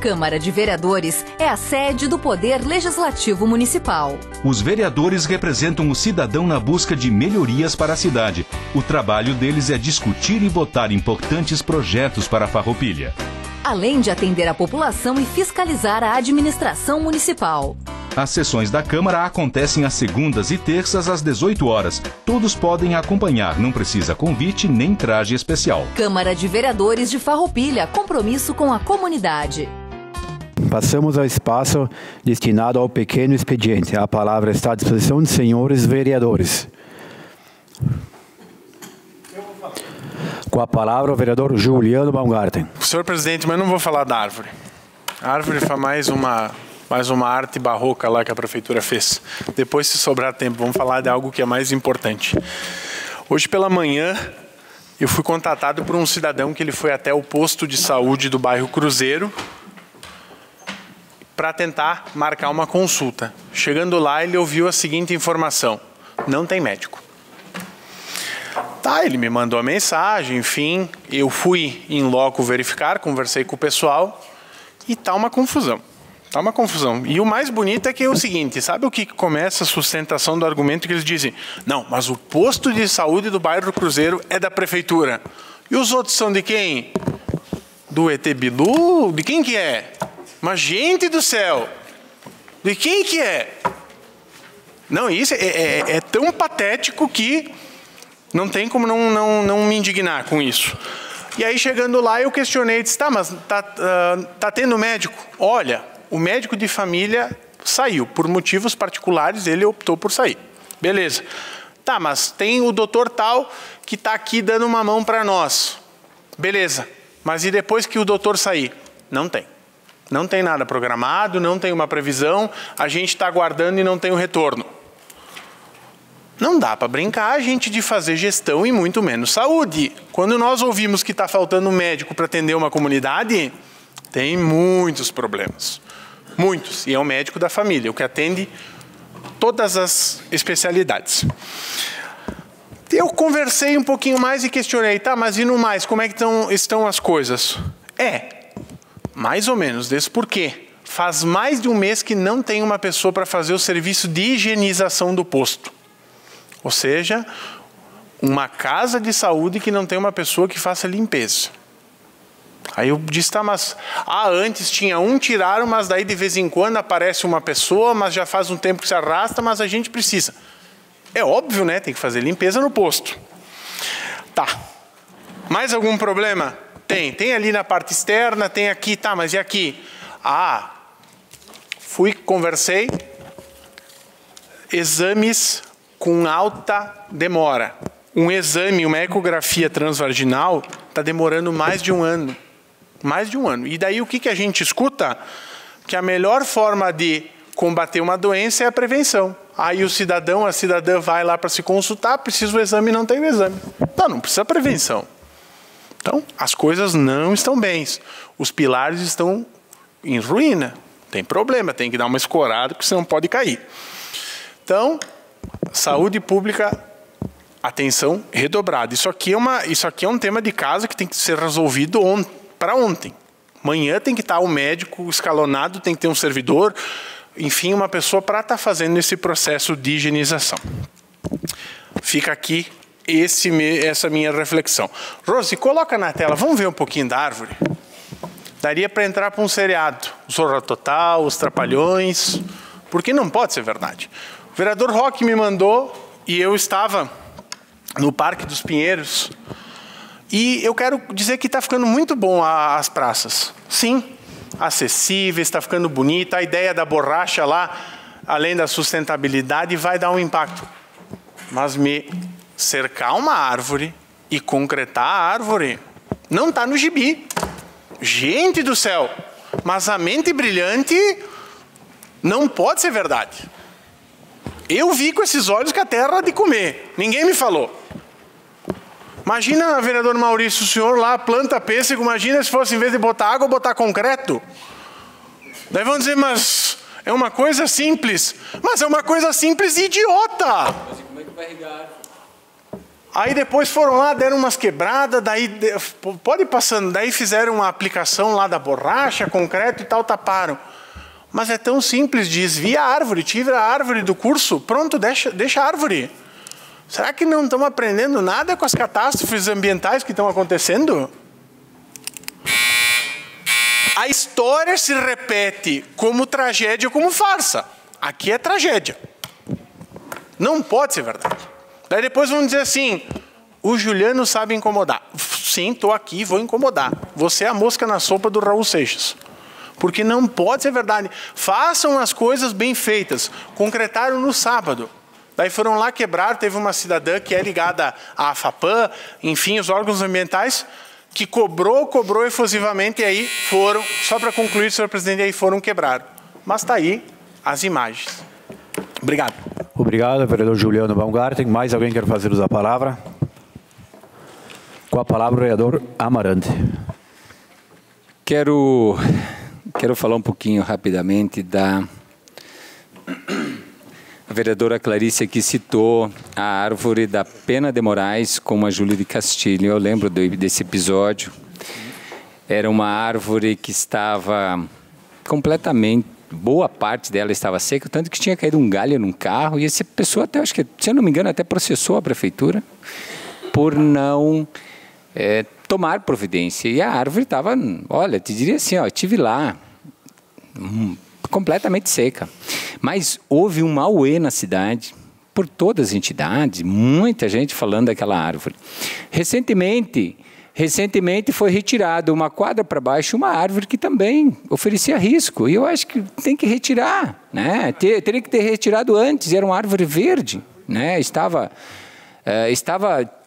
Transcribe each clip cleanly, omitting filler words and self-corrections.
Câmara de Vereadores é a sede do Poder Legislativo Municipal. Os vereadores representam o cidadão na busca de melhorias para a cidade. O trabalho deles é discutir e votar importantes projetos para a Farroupilha. Além de atender a população e fiscalizar a administração municipal. As sessões da Câmara acontecem às segundas e terças às 18 horas. Todos podem acompanhar, não precisa convite nem traje especial. Câmara de Vereadores de Farroupilha, compromisso com a comunidade. Passamos ao espaço destinado ao pequeno expediente. A palavra está à disposição dos senhores vereadores. Com a palavra o vereador Juliano Baumgarten. Senhor presidente, mas não vou falar da árvore. A árvore foi mais uma arte barroca lá que a prefeitura fez. Depois, se sobrar tempo, vamos falar de algo que é mais importante. Hoje pela manhã, eu fui contatado por um cidadão que ele foi até o posto de saúde do bairro Cruzeiro para tentar marcar uma consulta. Chegando lá, ele ouviu a seguinte informação: não tem médico. Tá, ele me mandou a mensagem, enfim, eu fui em loco verificar, conversei com o pessoal e tá uma confusão. Tá uma confusão. E o mais bonito é que é o seguinte, sabe o que começa a sustentação do argumento que eles dizem? Não, mas o posto de saúde do bairro Cruzeiro é da prefeitura. E os outros são de quem? Do ET Bilu? De quem que é? Mas gente do céu! De quem que é? Não, isso é tão patético que não tem como não me indignar com isso. E aí, chegando lá, eu questionei, disse, tá, mas tá tendo médico? Olha, o médico de família saiu. Por motivos particulares, ele optou por sair. Beleza. Tá, mas tem o doutor tal que está aqui dando uma mão para nós. Beleza. Mas e depois que o doutor sair? Não tem. Não tem nada programado, não tem uma previsão, a gente está aguardando e não tem o retorno. Não dá para brincar a gente de fazer gestão e muito menos saúde. Quando nós ouvimos que está faltando um médico para atender uma comunidade, tem muitos problemas. Muitos. E é o médico da família, o que atende todas as especialidades. Eu conversei um pouquinho mais e questionei, tá, mas e no mais, como é que estão as coisas? Mais ou menos desse porquê. Faz mais de um mês que não tem uma pessoa para fazer o serviço de higienização do posto. Ou seja, uma casa de saúde que não tem uma pessoa que faça limpeza. Aí eu disse, tá, mas antes tinha um, tiraram, mas daí de vez em quando aparece uma pessoa, mas já faz um tempo que se arrasta, mas a gente precisa. É óbvio, né? Tem que fazer limpeza no posto. Tá. Mais algum problema? Tem ali na parte externa, tem aqui, tá, mas e aqui? Conversei, exames com alta demora. Um exame, uma ecografia transvaginal, está demorando mais de um ano. Mais de um ano. E daí o que a gente escuta? Que a melhor forma de combater uma doença é a prevenção. Aí o cidadão, a cidadã vai lá para se consultar, precisa do exame e não tem o exame. Não precisa prevenção. Então, as coisas não estão bem. Os pilares estão em ruína. Tem problema, tem que dar uma escorada, porque senão pode cair. Então, saúde pública, atenção redobrada. Isso aqui é um tema de casa que tem que ser resolvido para ontem. Amanhã tem que estar o médico escalonado, tem que ter um servidor, enfim, uma pessoa para estar fazendo esse processo de higienização. Fica aqui essa minha reflexão. Rose, coloca na tela, vamos ver um pouquinho da árvore? Daria para entrar para um seriado. Zorra Total, Os Trapalhões, porque não pode ser verdade. O vereador Roque me mandou e eu estava no Parque dos Pinheiros e eu quero dizer que está ficando muito bom as praças. Sim, acessíveis, está ficando bonita. A ideia da borracha lá, além da sustentabilidade, vai dar um impacto. Mas cercar uma árvore e concretar a árvore não está no gibi. Gente do céu, mas a mente brilhante não pode ser verdade. Eu vi com esses olhos que a terra era de comer. Ninguém me falou. Imagina, vereador Maurício, o senhor lá planta pêssego, imagina se fosse, em vez de botar água, botar concreto. Daí vão dizer, mas é uma coisa simples. Mas é uma coisa simples e idiota. Mas como é que vai irrigar? Aí depois foram lá, deram umas quebradas, daí, pode ir passando, daí fizeram uma aplicação lá da borracha, concreto e tal, taparam. Mas é tão simples, desvia a árvore, tira a árvore do curso, pronto, deixa a árvore. Será que não estamos aprendendo nada com as catástrofes ambientais que estão acontecendo? A história se repete como tragédia ou como farsa. Aqui é tragédia. Não pode ser verdade. Daí depois vão dizer assim, o Juliano sabe incomodar. Sim, estou aqui, vou incomodar. Você é a mosca na sopa do Raul Seixas. Porque não pode ser verdade. Façam as coisas bem feitas. Concretaram no sábado. Daí foram lá quebrar, teve uma cidadã que é ligada à FAPAM, enfim, os órgãos ambientais, que cobrou efusivamente, e aí foram, só para concluir, senhor presidente, aí foram quebrar. Mas está aí as imagens. Obrigado. Obrigado, vereador Juliano Baumgarten. Mais alguém quer fazer uso da palavra? Com a palavra, o vereador Amarante. Quero falar um pouquinho rapidamente da vereadora Clarice, que citou a árvore da Pena de Moraes com a Júlia de Castilho. Eu lembro desse episódio. Era uma árvore que estava completamente, boa parte dela estava seca, tanto que tinha caído um galho num carro, e essa pessoa até, acho que, se eu não me engano, até processou a prefeitura por não tomar providência. E a árvore estava, olha, te diria assim, ó, eu estive lá, completamente seca. Mas houve um auê na cidade, por todas as entidades, muita gente falando daquela árvore. Recentemente foi retirada uma quadra para baixo uma árvore que também oferecia risco. E eu acho que tem que retirar, né? Teria que ter retirado antes, era uma árvore verde, né?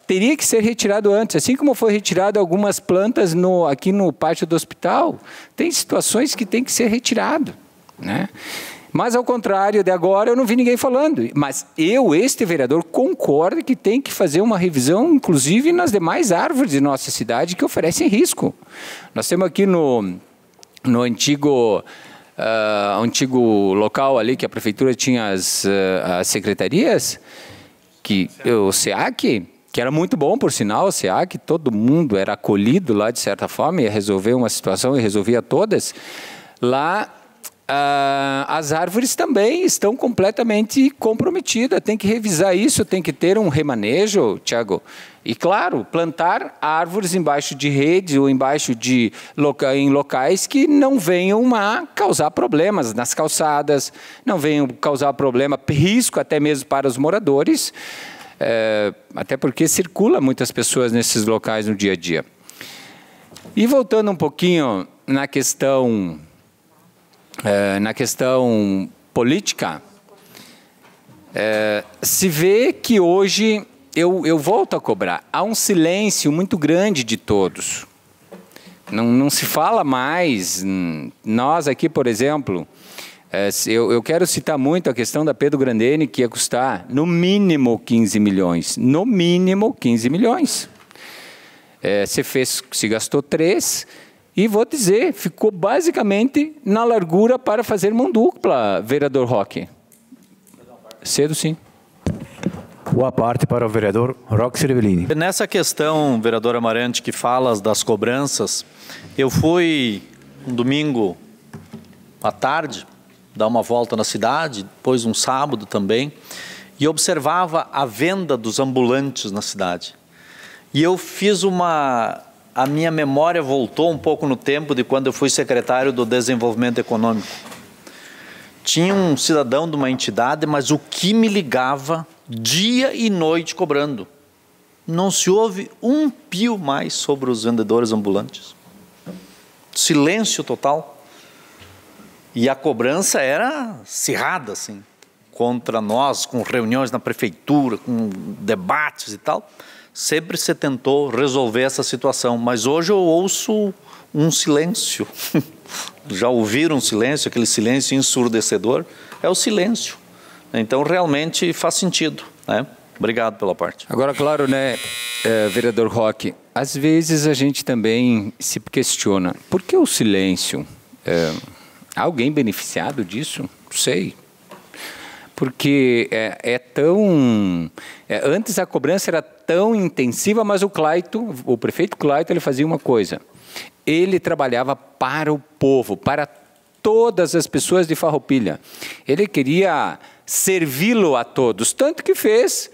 Teria que ser retirado antes, assim como foi retirado algumas plantas aqui no pátio do hospital. Tem situações que tem que ser retirado, né? Mas, ao contrário de agora, eu não vi ninguém falando. Mas este vereador, concordo que tem que fazer uma revisão, inclusive nas demais árvores de nossa cidade que oferecem risco. Nós temos aqui no antigo local ali que a prefeitura tinha as secretarias, o SEAC, que era muito bom, por sinal, o SEAC, todo mundo era acolhido lá, de certa forma, ia resolver uma situação e resolvia todas. Lá, as árvores também estão completamente comprometidas, tem que revisar isso, tem que ter um remanejo, Tiago. E, claro, plantar árvores embaixo de redes ou embaixo em locais que não venham a causar problemas nas calçadas, não venham causar risco até mesmo para os moradores, até porque circula muitas pessoas nesses locais no dia a dia. E voltando um pouquinho na questão política, se vê que hoje, eu volto a cobrar, há um silêncio muito grande de todos. Não se fala mais. Nós aqui, por exemplo, eu quero citar muito a questão da Pedro Grandene, que ia custar no mínimo 15 milhões. No mínimo 15 milhões. Se gastou 3. E vou dizer, ficou basicamente na largura para fazer mão dupla, vereador Roque. Cedo, sim. Boa parte para o vereador Roque Cervellini. Nessa questão, vereador Amarante, que fala das cobranças, eu fui um domingo à tarde, dar uma volta na cidade, depois um sábado também, e observava a venda dos ambulantes na cidade. E eu fiz a minha memória voltou um pouco no tempo de quando eu fui secretário do Desenvolvimento Econômico. Tinha um cidadão de uma entidade, mas o que me ligava dia e noite cobrando. Não se ouve um pio mais sobre os vendedores ambulantes. Silêncio total. E a cobrança era acirrada, assim, contra nós, com reuniões na prefeitura, com debates e tal. Sempre se tentou resolver essa situação, mas hoje eu ouço um silêncio. Já ouviram um silêncio, aquele silêncio ensurdecedor? É o silêncio. Então, realmente faz sentido, né? Obrigado pela parte. Agora, claro, né, vereador Roque, às vezes a gente também se questiona, por que o silêncio? Há alguém beneficiado disso? Não sei. Porque antes a cobrança era tão intensiva, mas o prefeito Clayton, ele fazia uma coisa. Ele trabalhava para o povo, para todas as pessoas de Farroupilha. Ele queria servi-lo a todos, tanto que fez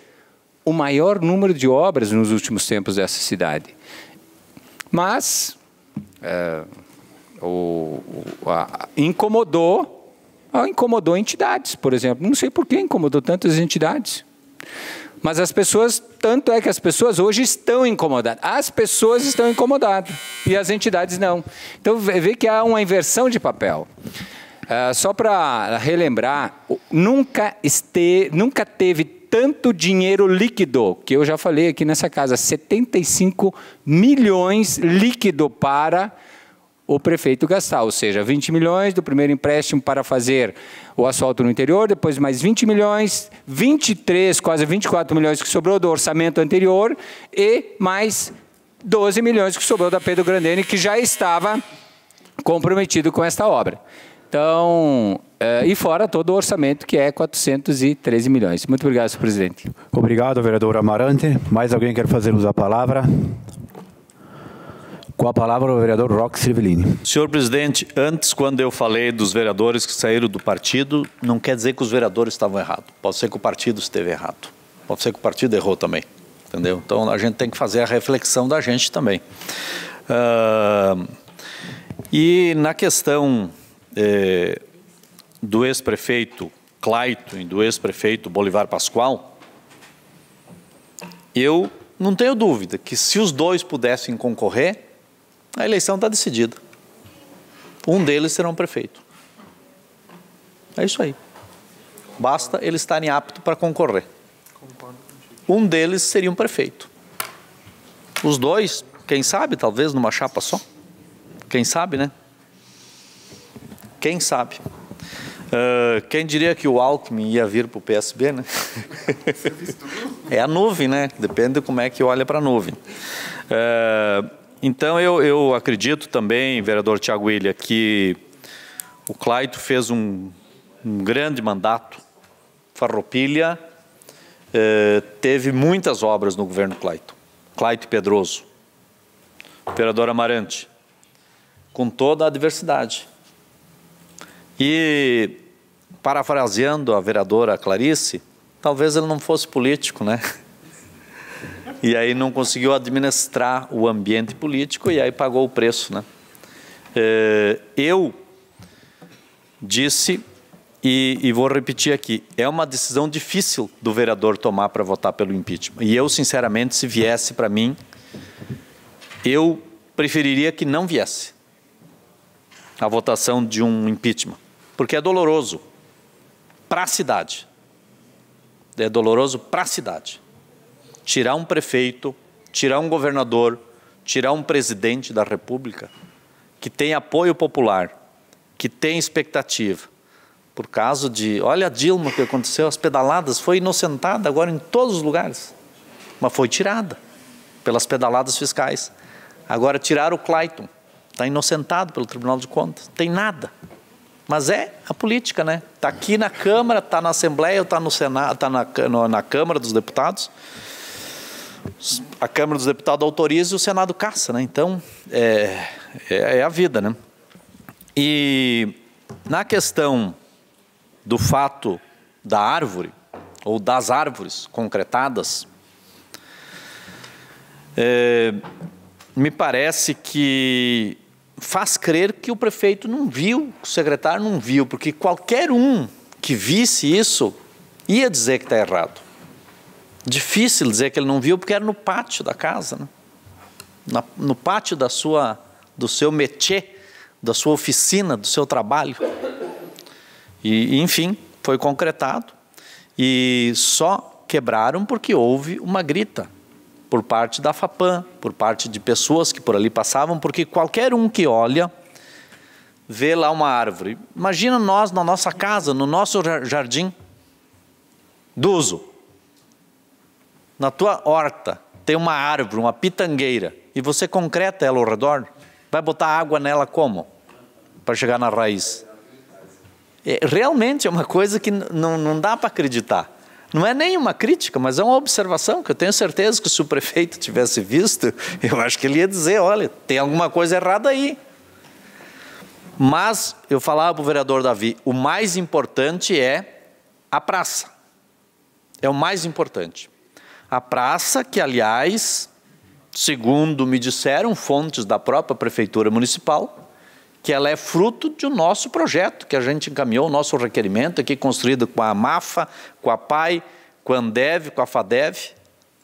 o maior número de obras nos últimos tempos dessa cidade. Mas incomodou entidades, por exemplo. Não sei por que incomodou tantas entidades. Mas as pessoas, tanto é que as pessoas hoje estão incomodadas. As pessoas estão incomodadas e as entidades não. Então, vê que há uma inversão de papel. Só para relembrar, nunca teve tanto dinheiro líquido, que eu já falei aqui nessa casa, 75 milhões líquido para o prefeito gastar, ou seja, 20 milhões do primeiro empréstimo para fazer o asfalto no interior, depois mais 20 milhões, 23, quase 24 milhões que sobrou do orçamento anterior e mais 12 milhões que sobrou da Pedro Grandene, que já estava comprometido com esta obra. Então, e fora todo o orçamento, que é 413 milhões. Muito obrigado, senhor presidente. Obrigado, vereador Amarante. Mais alguém quer fazer uso da palavra? Com a palavra, o vereador Roque Sirvelini. Senhor presidente, antes, quando eu falei dos vereadores que saíram do partido, não quer dizer que os vereadores estavam errados. Pode ser que o partido esteve errado. Pode ser que o partido errou também. Entendeu? Então, a gente tem que fazer a reflexão da gente também. E na questão do ex-prefeito Clayton e do ex-prefeito Bolivar Pascoal, eu não tenho dúvida que se os dois pudessem concorrer, a eleição está decidida. Um deles será um prefeito. É isso aí. Basta eles estarem aptos para concorrer. Um deles seria um prefeito. Os dois, quem sabe, talvez numa chapa só. Quem sabe, né? Quem sabe. Quem diria que o Alckmin ia vir para o PSB, né? É a nuvem, né? Depende de como é que olha para a nuvem. Então, eu acredito também, vereador Tiago William, que o Clayton fez um grande mandato. Farroupilha teve muitas obras no governo Clayton. Clayton Pedroso. Vereador Amarante. Com toda a diversidade. E, parafraseando a vereadora Clarice, talvez ele não fosse político, né? E aí não conseguiu administrar o ambiente político e aí pagou o preço, né? Eu disse, e vou repetir aqui, é uma decisão difícil do vereador tomar para votar pelo impeachment. E eu, sinceramente, se viesse para mim, eu preferiria que não viesse a votação de um impeachment. Porque é doloroso para a cidade. É doloroso para a cidade. Tirar um prefeito, tirar um governador, tirar um presidente da República que tem apoio popular, que tem expectativa. Por causa de, olha a Dilma, o que aconteceu, as pedaladas, foi inocentada agora em todos os lugares. Mas foi tirada pelas pedaladas fiscais. Agora tiraram o Clayton, está inocentado pelo Tribunal de Contas, não tem nada. Mas é a política, né? Está aqui na Câmara, está na Assembleia, está no Senado, está na Câmara dos Deputados. A Câmara dos Deputados autoriza e o Senado caça, né? Então, é a vida, né? E na questão do fato da árvore, ou das árvores concretadas, me parece que faz crer que o prefeito não viu, o secretário não viu, porque qualquer um que visse isso ia dizer que está errado. Difícil dizer que ele não viu, porque era no pátio da casa, né? No pátio do seu métier, da sua oficina, do seu trabalho. E, enfim, foi concretado. E só quebraram porque houve uma grita por parte da FAPAM, por parte de pessoas que por ali passavam, porque qualquer um que olha, vê lá uma árvore. Imagina nós na nossa casa, no nosso jardim, Duzo. Na tua horta tem uma árvore, uma pitangueira, e você concreta ela ao redor, vai botar água nela como? Para chegar na raiz. Realmente é uma coisa que não dá para acreditar. Não é nem uma crítica, mas é uma observação, que eu tenho certeza que se o prefeito tivesse visto, eu acho que ele ia dizer, olha, tem alguma coisa errada aí. Mas, eu falava para o vereador Davi, o mais importante é a praça. É o mais importante. A praça que, aliás, segundo me disseram fontes da própria Prefeitura Municipal, que ela é fruto de um nosso projeto, que a gente encaminhou o nosso requerimento aqui, construído com a MAFA, com a PAI, com a Andev, com a FADEV.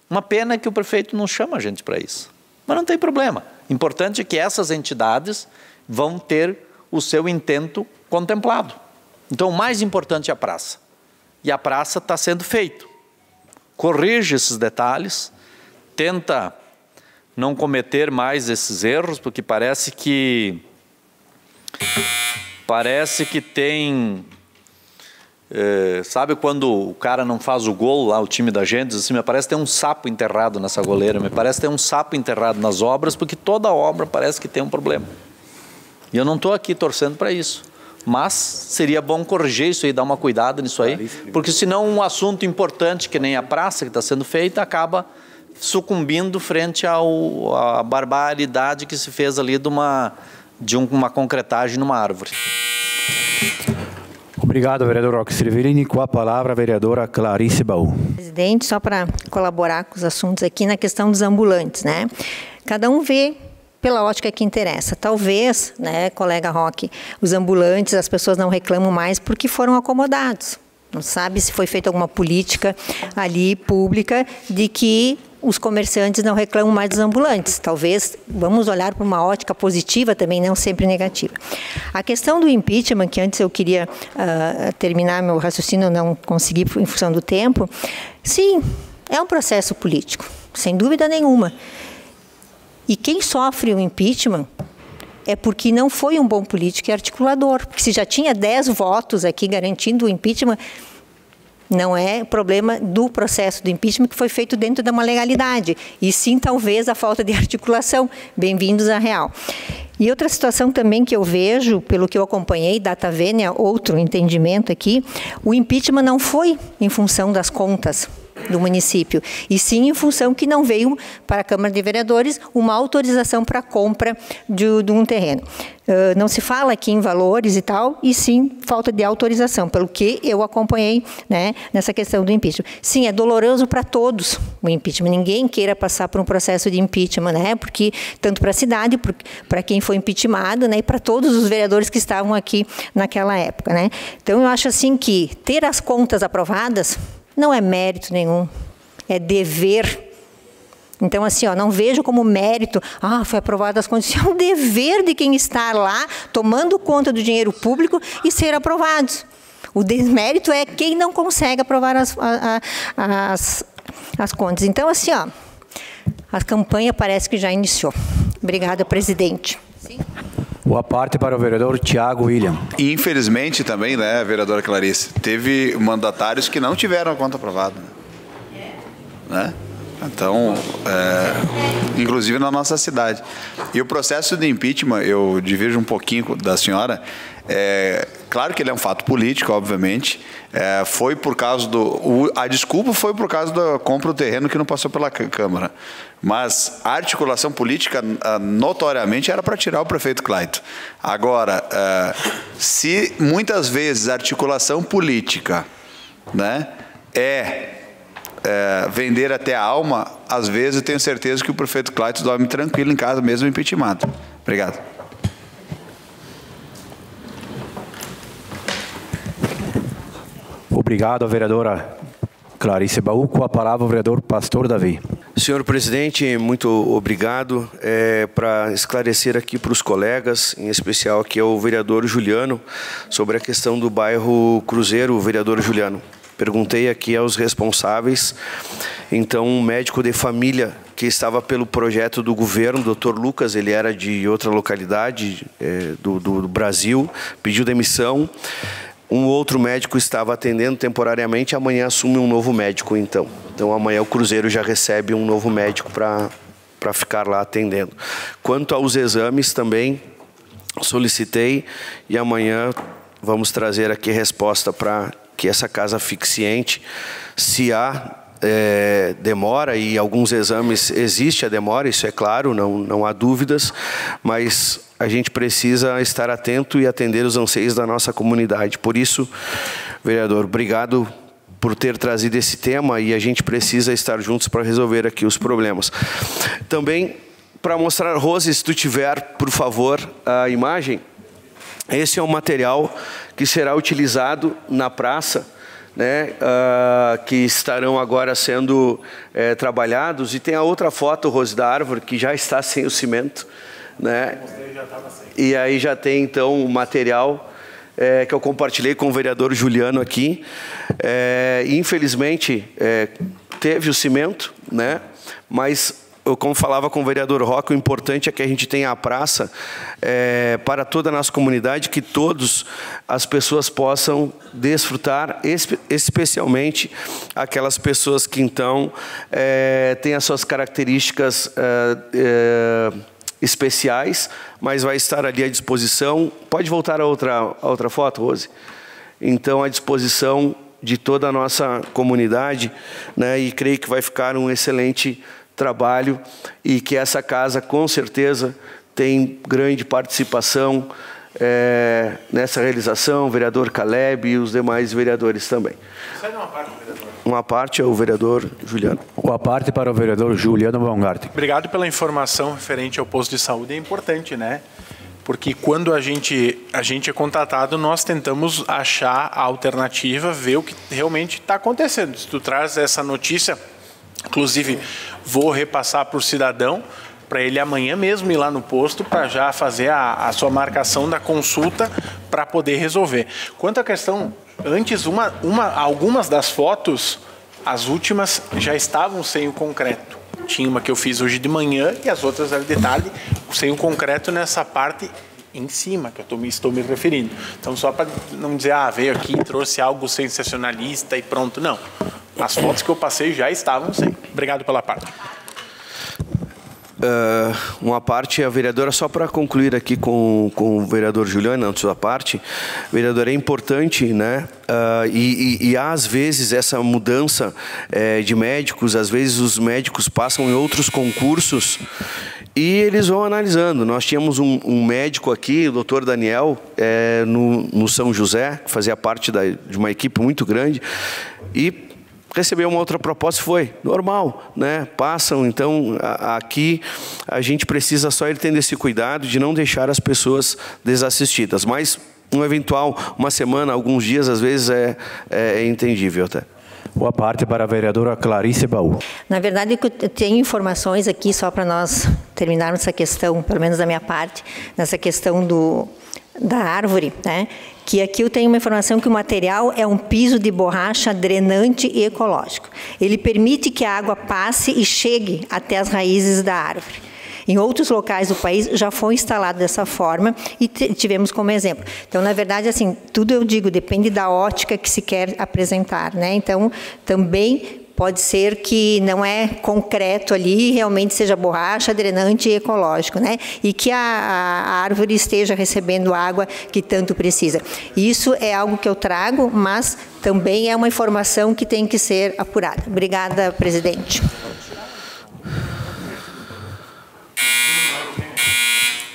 Uma pena que o prefeito não chama a gente para isso. Mas não tem problema. Importante é que essas entidades vão ter o seu intento contemplado. Então, o mais importante é a praça. E a praça está sendo feito. Corrige esses detalhes, tenta não cometer mais esses erros, porque parece que tem, sabe quando o cara não faz o gol lá, o time da gente, diz assim, me parece que tem um sapo enterrado nessa goleira, me parece que tem um sapo enterrado nas obras, porque toda obra parece que tem um problema. E eu não estou aqui torcendo para isso, mas seria bom corrigir isso aí, dar uma cuidada nisso aí, porque senão um assunto importante que nem a praça que está sendo feita acaba sucumbindo frente à barbaridade que se fez ali de uma concretagem numa árvore. Obrigado, vereador Roque Cervellini. Com a palavra, a vereadora Clarice Baú. Presidente, só para colaborar com os assuntos aqui na questão dos ambulantes, né? Cada um vê pela ótica que interessa. Talvez, né, colega Roque, os ambulantes, as pessoas não reclamam mais porque foram acomodados. Não sabe se foi feita alguma política ali pública de que os comerciantes não reclamam mais dos ambulantes. Talvez, vamos olhar para uma ótica positiva também, não sempre negativa. A questão do impeachment, que antes eu queria terminar meu raciocínio, não consegui em função do tempo, sim, é um processo político, sem dúvida nenhuma. E quem sofre o impeachment é porque não foi um bom político e articulador. Porque se já tinha 10 votos aqui garantindo o impeachment, não é problema do processo do impeachment que foi feito dentro de uma legalidade, e sim talvez a falta de articulação. Bem-vindos à real. E outra situação também que eu vejo, pelo que eu acompanhei, data vênia, outro entendimento aqui, o impeachment não foi em função das contas do município, e sim em função que não veio para a Câmara de Vereadores uma autorização para a compra de um terreno. Não se fala aqui em valores e tal, e sim falta de autorização, pelo que eu acompanhei, né, nessa questão do impeachment. Sim, é doloroso para todos o impeachment, ninguém queira passar por um processo de impeachment, né, porque tanto para a cidade, para quem foi impeachmentado, né, e para todos os vereadores que estavam aqui naquela época, né. Então eu acho assim que ter as contas aprovadas não é mérito nenhum, é dever. Então, assim, não vejo como mérito, foi aprovado as condições, é um dever de quem está lá, tomando conta do dinheiro público e ser aprovados. O desmérito é quem não consegue aprovar as contas. Então, assim, a campanha parece que já iniciou. Obrigada, presidente. Sim. Boa parte para o vereador Tiago William. E infelizmente também, né, vereadora Clarice, teve mandatários que não tiveram a conta aprovada. Né? Então, inclusive na nossa cidade. E o processo de impeachment, eu divirjo um pouquinho da senhora, claro que ele é um fato político, obviamente, foi por causa a desculpa foi por causa da compra do terreno que não passou pela Câmara. Mas a articulação política, notoriamente, era para tirar o prefeito Clayton. Agora, se muitas vezes a articulação política, né, vender até a alma, às vezes eu tenho certeza que o prefeito Clayton dorme tranquilo em casa, mesmo impeachmentado. Obrigado. Obrigado, vereadora Clarice Baú. Com a palavra, o vereador Pastor Davi. Senhor presidente, muito obrigado. Para esclarecer aqui para os colegas, em especial aqui ao vereador Juliano, sobre a questão do bairro Cruzeiro, vereador Juliano. Perguntei aqui aos responsáveis, então um médico de família que estava pelo projeto do governo, Dr. Lucas, ele era de outra localidade do Brasil, pediu demissão. Um outro médico estava atendendo temporariamente, amanhã assume um novo médico, então. Então, amanhã o Cruzeiro já recebe um novo médico para ficar lá atendendo. Quanto aos exames, também solicitei e amanhã vamos trazer aqui resposta para que essa casa fique ciente. Se há demora, e alguns exames existe a demora, isso é claro, não há dúvidas, mas a gente precisa estar atento e atender os anseios da nossa comunidade. Por isso, vereador, obrigado por ter trazido esse tema, e a gente precisa estar juntos para resolver aqui os problemas. Também, para mostrar, Rose, se tu tiver, por favor, a imagem, esse é um material que será utilizado na praça, né, que estarão agora sendo trabalhados, e tem a outra foto, Rose, da árvore, que já está sem o cimento, né? E aí já tem então o material que eu compartilhei com o vereador Juliano aqui. Infelizmente teve o cimento, né? Mas eu, como falava com o vereador Roque, o importante é que a gente tenha a praça para toda a nossa comunidade, que todas as pessoas possam desfrutar, especialmente aquelas pessoas que então têm as suas características especiais, mas vai estar ali à disposição. Pode voltar a outra foto, Rose? Então, à disposição de toda a nossa comunidade, né? E creio que vai ficar um excelente trabalho, e que essa casa, com certeza, tem grande participação nessa realização, o vereador Caleb e os demais vereadores também. Sai uma parte, vereador. Uma parte é o vereador Juliano. Uma parte para o vereador Juliano Baumgarten. Obrigado pela informação referente ao posto de saúde. É importante, né? Porque quando a gente é contratado, nós tentamos achar a alternativa, ver o que realmente está acontecendo. Se tu traz essa notícia, inclusive vou repassar para o cidadão, para ele amanhã mesmo ir lá no posto para já fazer a sua marcação da consulta para poder resolver. Quanto à questão, antes algumas das fotos, as últimas já estavam sem o concreto. Tinha uma que eu fiz hoje de manhã e as outras eram detalhe sem o concreto nessa parte em cima que eu estou me referindo. Então, só para não dizer, veio aqui e trouxe algo sensacionalista e pronto. Não. As fotos que eu passei já estavam sem. Obrigado pela parte. Uma parte, a vereadora, só para concluir aqui com o vereador Juliano, na sua parte, vereador, é importante, né? E há, às vezes, essa mudança de médicos, às vezes os médicos passam em outros concursos e eles vão analisando. Nós tínhamos um médico aqui, o doutor Daniel, no São José, que fazia parte de uma equipe muito grande, e recebeu uma outra proposta, foi normal, né? Passam, então aqui a gente precisa só ir tendo esse cuidado de não deixar as pessoas desassistidas, mas uma semana, alguns dias, às vezes é entendível até. Boa parte para a vereadora Clarice Baú. Na verdade, eu tenho informações aqui, só para nós terminarmos essa questão, pelo menos da minha parte, nessa questão da árvore, né? Que aqui eu tenho uma informação que o material é um piso de borracha drenante e ecológico. Ele permite que a água passe e chegue até as raízes da árvore. Em outros locais do país já foi instalado dessa forma e tivemos como exemplo. Então, na verdade, assim, tudo eu digo, depende da ótica que se quer apresentar, né? Então, também pode ser que não é concreto ali, realmente seja borracha, drenante e ecológico, né? E que a árvore esteja recebendo água que tanto precisa. Isso é algo que eu trago, mas também é uma informação que tem que ser apurada. Obrigada, presidente.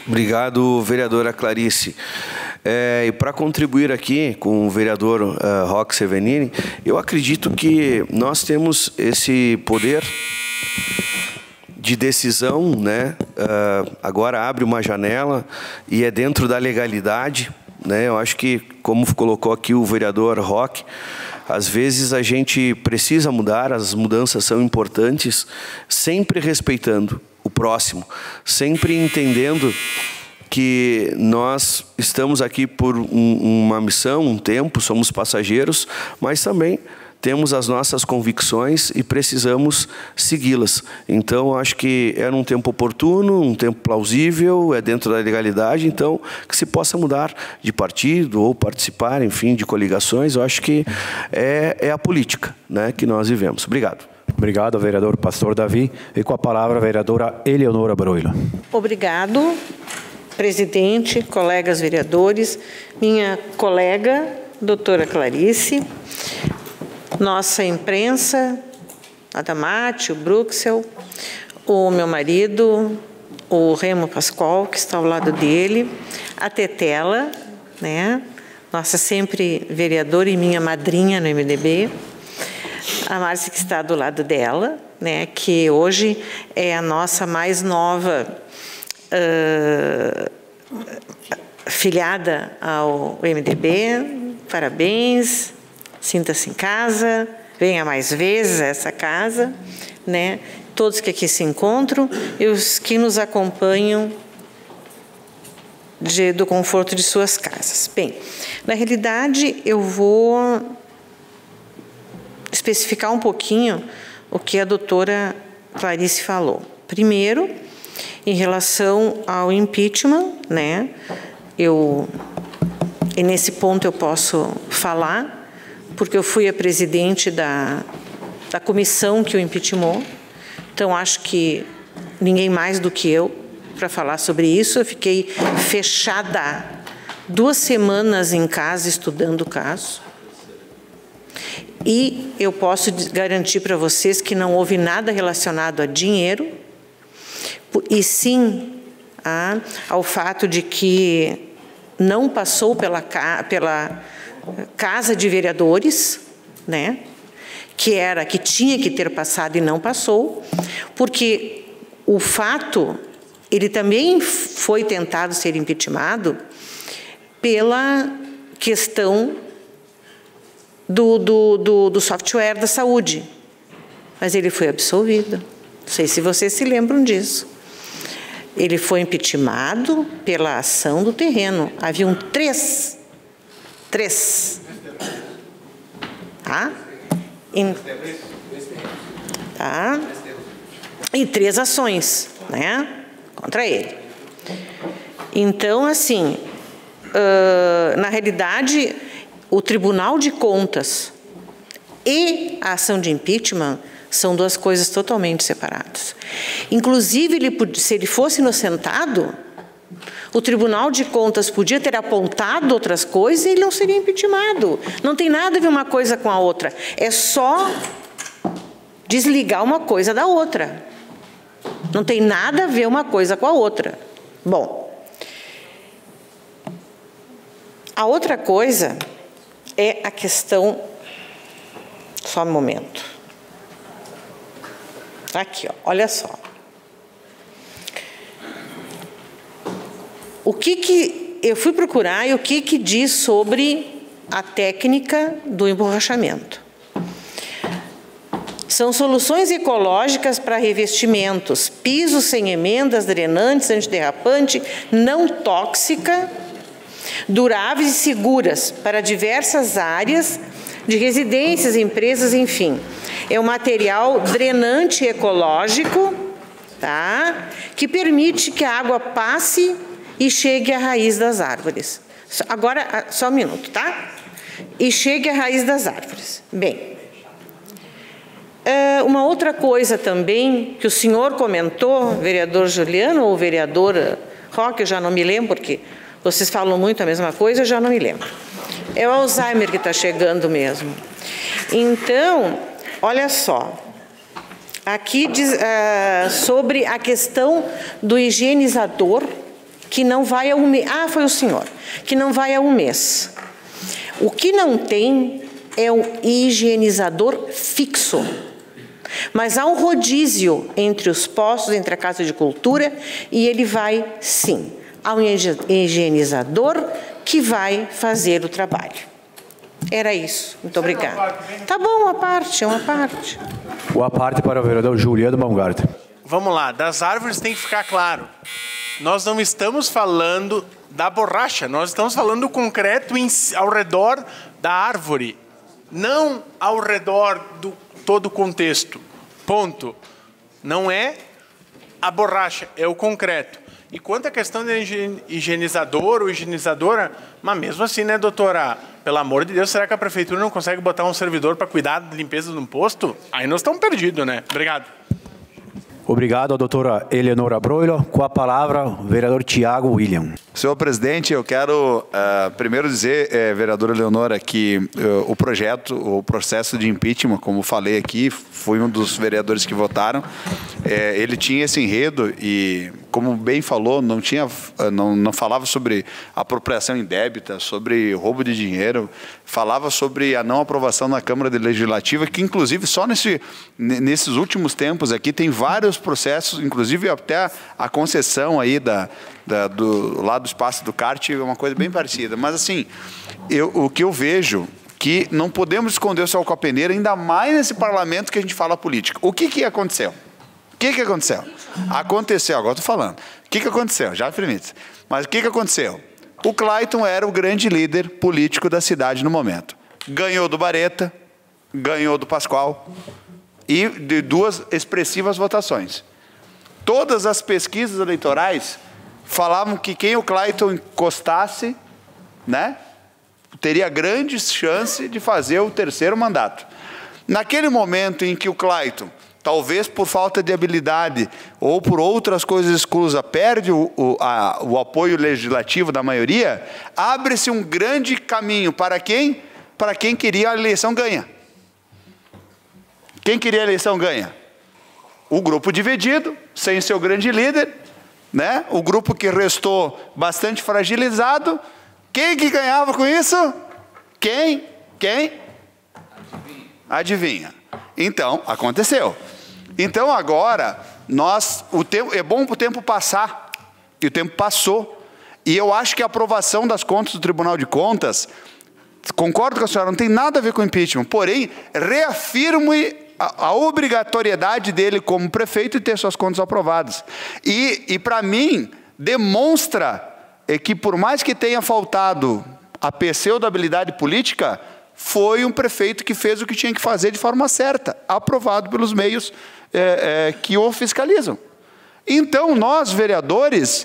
Obrigado, vereadora Clarice. E para contribuir aqui com o vereador Roque Sevenini, eu acredito que nós temos esse poder de decisão, né? Agora abre uma janela e é dentro da legalidade, né? Eu acho que, como colocou aqui o vereador Roque, às vezes a gente precisa mudar, as mudanças são importantes, sempre respeitando o próximo, sempre entendendo que nós estamos aqui por uma missão, um tempo, somos passageiros, mas também temos as nossas convicções e precisamos segui-las. Então, acho que é num tempo oportuno, um tempo plausível, é dentro da legalidade, então, que se possa mudar de partido ou participar, enfim, de coligações. Eu acho que é a política, né, que nós vivemos. Obrigado. Obrigado, vereador Pastor Davi. E com a palavra, a vereadora Eleonora Broilo. Obrigado, presidente, colegas vereadores, minha colega doutora Clarice, nossa imprensa, a Damate, o Bruxel, o meu marido, o Remo Pascoal, que está ao lado dele, a Tetela, né? Nossa sempre vereadora e minha madrinha no MDB, a Márcia, que está do lado dela, né? Que hoje é a nossa mais nova filiada ao MDB. Parabéns, sinta-se em casa, venha mais vezes a essa casa, né? Todos que aqui se encontram e os que nos acompanham do conforto de suas casas. Bem, na realidade, eu vou especificar um pouquinho o que a doutora Clarice falou. Primeiro, em relação ao impeachment, né? E nesse ponto eu posso falar, porque eu fui a presidente da comissão que o impeachmentou. Então, acho que ninguém mais do que eu para falar sobre isso. Eu fiquei fechada 2 semanas em casa estudando o caso. E eu posso garantir para vocês que não houve nada relacionado a dinheiro, e sim ao fato de que não passou pela Casa de Vereadores, né? Que tinha que ter passado e não passou, porque o fato, ele também foi tentado ser impeachmentado pela questão do software da saúde, mas ele foi absolvido. Não sei se vocês se lembram disso. Ele foi impeachmentado pela ação do terreno. Haviam três. Tá? E 3 ações, né, contra ele. Então, assim, na realidade, o Tribunal de Contas e a ação de impeachment são 2 coisas totalmente separadas. Inclusive, se ele fosse inocentado, o Tribunal de Contas podia ter apontado outras coisas e ele não seria impeachmentado. Não tem nada a ver uma coisa com a outra. É só desligar uma coisa da outra. Não tem nada a ver uma coisa com a outra. Bom, a outra coisa é a questão... Só um momento. Aqui, ó, olha só. O que eu fui procurar e o que diz sobre a técnica do emborrachamento. São soluções ecológicas para revestimentos, pisos sem emendas, drenantes, antiderrapante, não tóxica, duráveis e seguras para diversas áreas de residências, empresas, enfim. É um material drenante ecológico, tá? Que permite que a água passe e chegue à raiz das árvores. Agora, só um minuto, tá? E chegue à raiz das árvores. Bem, uma outra coisa também que o senhor comentou, vereador Juliano ou vereadora Roque, eu já não me lembro, porque vocês falam muito a mesma coisa, eu já não me lembro. É o Alzheimer que está chegando mesmo. Então, olha só. Aqui diz sobre a questão do higienizador, que não vai a um mês. Ah, foi o senhor. Que não vai a um mês. O que não tem é um higienizador fixo. Mas há um rodízio entre os postos, entre a Casa de Cultura, e ele vai, sim. Há um higienizador que vai fazer o trabalho. Era isso. Muito obrigada. Tá bom, uma parte, é uma parte. Uma parte para o vereador Juliano Baumgarten. Vamos lá, das árvores tem que ficar claro. Nós não estamos falando da borracha, nós estamos falando do concreto ao redor da árvore, não ao redor do todo o contexto. Ponto. Não é a borracha, é o concreto. E quanto à questão de higienizador ou higienizadora, mas mesmo assim, né, doutora? Pelo amor de Deus, será que a prefeitura não consegue botar um servidor para cuidar da limpeza de um posto? Aí nós estamos perdidos, né? Obrigado. Obrigado, doutora Eleonora Broilo. Com a palavra, o vereador Tiago William. Senhor presidente, eu quero primeiro dizer, vereadora Eleonora, que o processo de impeachment, como falei aqui, fui um dos vereadores que votaram. Ele tinha esse enredo e, como bem falou, não falava sobre apropriação indébita, sobre roubo de dinheiro, falava sobre a não aprovação na Câmara Legislativa, que inclusive só nesses últimos tempos aqui tem vários processos, inclusive até a concessão aí do lado do espaço do kart é uma coisa bem parecida. Mas assim, o que eu vejo que não podemos esconder o sol com a peneira, ainda mais nesse parlamento que a gente fala política. O que aconteceu? O que aconteceu? Aconteceu, agora estou falando. O que aconteceu? Já permite. Mas o que aconteceu? O Clayton era o grande líder político da cidade no momento. Ganhou do Bareta, ganhou do Pascoal e de 2 expressivas votações. Todas as pesquisas eleitorais falavam que quem o Clayton encostasse, né, teria grandes chances de fazer o 3º mandato. Naquele momento em que o Clayton, talvez por falta de habilidade ou por outras coisas escusas, perde o apoio legislativo da maioria, abre-se um grande caminho para quem? Para quem queria a eleição ganha. Quem queria a eleição ganha? O grupo dividido, sem seu grande líder, né? O grupo que restou bastante fragilizado. Quem que ganhava com isso? Quem? Adivinha. Então, aconteceu. Então, agora, é bom o tempo passar, e o tempo passou. E eu acho que a aprovação das contas do Tribunal de Contas, concordo com a senhora, não tem nada a ver com impeachment, porém, reafirmo a obrigatoriedade dele como prefeito de ter suas contas aprovadas. E para mim, demonstra que por mais que tenha faltado a pseudo-habilidade política, foi um prefeito que fez o que tinha que fazer de forma certa, aprovado pelos meios que o fiscalizam. Então, nós, vereadores,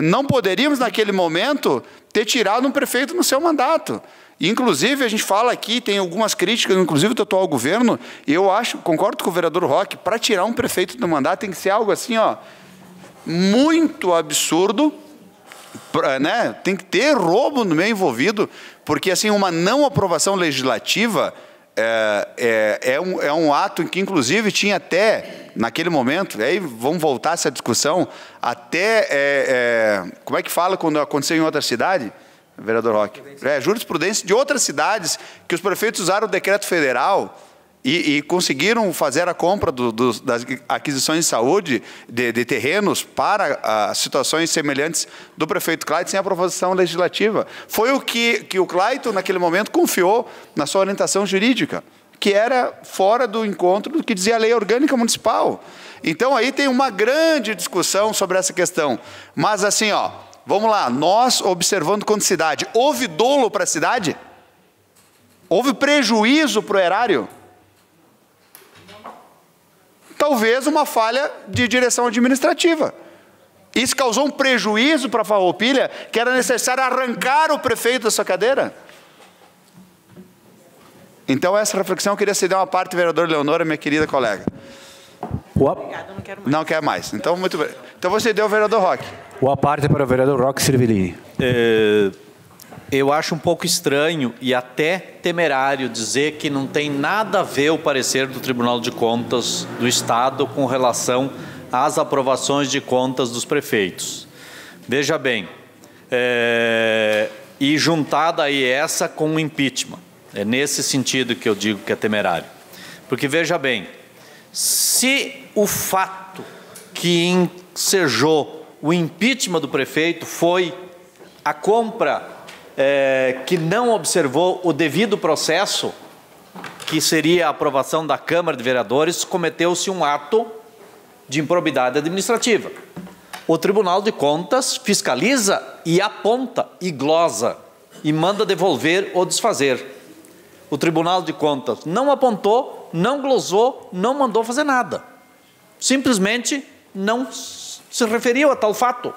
não poderíamos, naquele momento, ter tirado um prefeito no seu mandato. Inclusive, a gente fala aqui, tem algumas críticas, inclusive do atual governo, e eu concordo com o vereador Roque, para tirar um prefeito do mandato tem que ser algo assim, muito absurdo, né? Tem que ter roubo no meio envolvido, porque assim, uma não aprovação legislativa é um ato em que, inclusive, tinha até, naquele momento, aí vamos voltar a essa discussão, até, como é que fala quando aconteceu em outra cidade? Vereador Roque, jurisprudência de outras cidades que os prefeitos usaram o decreto federal e conseguiram fazer a compra das aquisições de saúde de terrenos para situações semelhantes do prefeito Clayton sem aprovação legislativa. Foi o que o Clayton, naquele momento, confiou na sua orientação jurídica, que era fora do encontro do que dizia a lei orgânica municipal. Então, aí tem uma grande discussão sobre essa questão. Mas, assim, vamos lá, nós observando quanto cidade, houve dolo para a cidade? Houve prejuízo para o erário? Talvez uma falha de direção administrativa. Isso causou um prejuízo para a Farroupilha, que era necessário arrancar o prefeito da sua cadeira? Então, essa reflexão eu queria ceder uma parte, vereador Leonora, minha querida colega. Obrigada, não quero mais. Não quer mais. Então, muito bem. Então, você deu o vereador Roque. Boa parte para o vereador Roque Servilini. Eu acho um pouco estranho e até temerário dizer que não tem nada a ver o parecer do Tribunal de Contas do Estado com relação às aprovações de contas dos prefeitos. Veja bem, e juntada aí essa com o impeachment. É nesse sentido que eu digo que é temerário. Porque, veja bem, se o fato que ensejou o impeachment do prefeito foi a compra que não observou o devido processo, que seria a aprovação da Câmara de Vereadores, cometeu-se um ato de improbidade administrativa. O Tribunal de Contas fiscaliza e aponta e glosa e manda devolver ou desfazer. O Tribunal de Contas não apontou, não glosou, não mandou fazer nada. Simplesmente não se referiu a tal fato.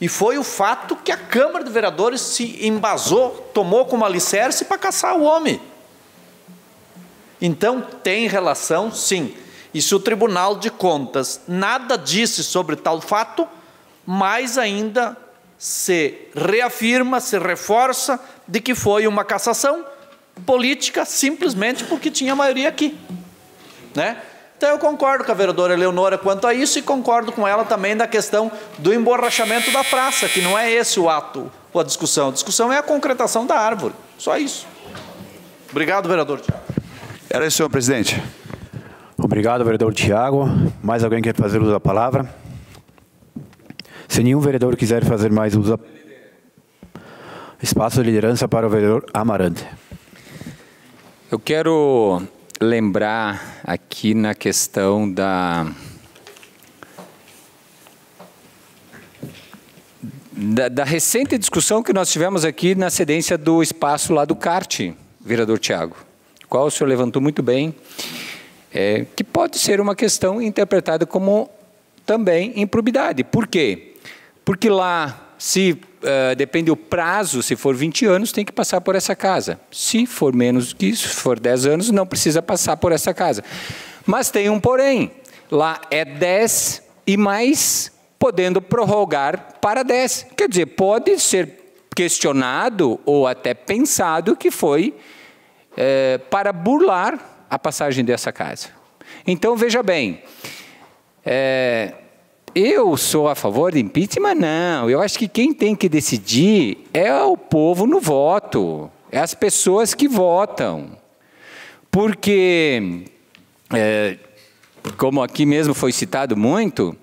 E foi o fato que a Câmara de Vereadores se embasou, tomou como alicerce para caçar o homem. Então, tem relação, sim. E se o Tribunal de Contas nada disse sobre tal fato, mais ainda se reafirma, se reforça de que foi uma cassação política simplesmente porque tinha maioria aqui, né? Então eu concordo com a vereadora Eleonora quanto a isso e concordo com ela também da questão do emborrachamento da praça, que não é esse o ato ou a discussão é a concretação da árvore, só isso. Obrigado, vereador. Era isso, senhor presidente. Obrigado, vereador Tiago. Mais alguém quer fazer uso da palavra? Se nenhum vereador quiser fazer mais uso, espaço de liderança para o vereador Amarante. Eu quero lembrar aqui na questão da recente discussão que nós tivemos aqui na cedência do espaço lá do CART, vereador Tiago, qual o senhor levantou muito bem, que pode ser uma questão interpretada como também improbidade. Por quê? Porque lá, se depende do prazo, se for 20 anos, tem que passar por essa casa. Se for menos que isso, se for 10 anos, não precisa passar por essa casa. Mas tem um porém, lá é 10 e mais, podendo prorrogar para 10. Quer dizer, pode ser questionado ou até pensado que foi para burlar a passagem dessa casa. Então, veja bem, eu sou a favor de impeachment? Não. Eu acho que quem tem que decidir é o povo no voto, é as pessoas que votam. Porque, como aqui mesmo foi citado muito,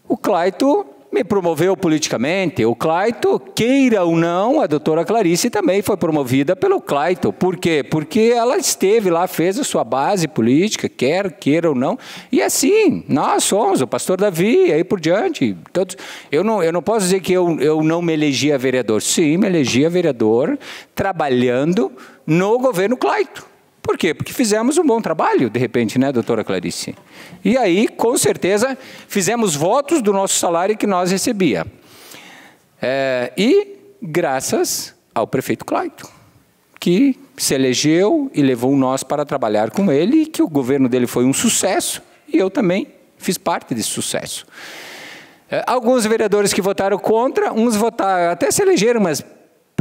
o Clayton me promoveu politicamente. O Clayton, queira ou não, a doutora Clarice também foi promovida pelo Clayton. Por quê? Porque ela esteve lá, fez a sua base política, queira ou não. E assim, nós somos, o pastor Davi, e aí por diante. Todos. Eu não posso dizer que eu não me elegia vereador. Sim, me elegia vereador trabalhando no governo Clayton. Por quê? Porque fizemos um bom trabalho, de repente, né, doutora Clarice? E aí, com certeza, fizemos votos do nosso salário que nós recebia. E graças ao prefeito Clayton, que se elegeu e levou nós para trabalhar com ele, e que o governo dele foi um sucesso, e eu também fiz parte desse sucesso. Alguns vereadores que votaram contra, uns votaram, até se elegeram, mas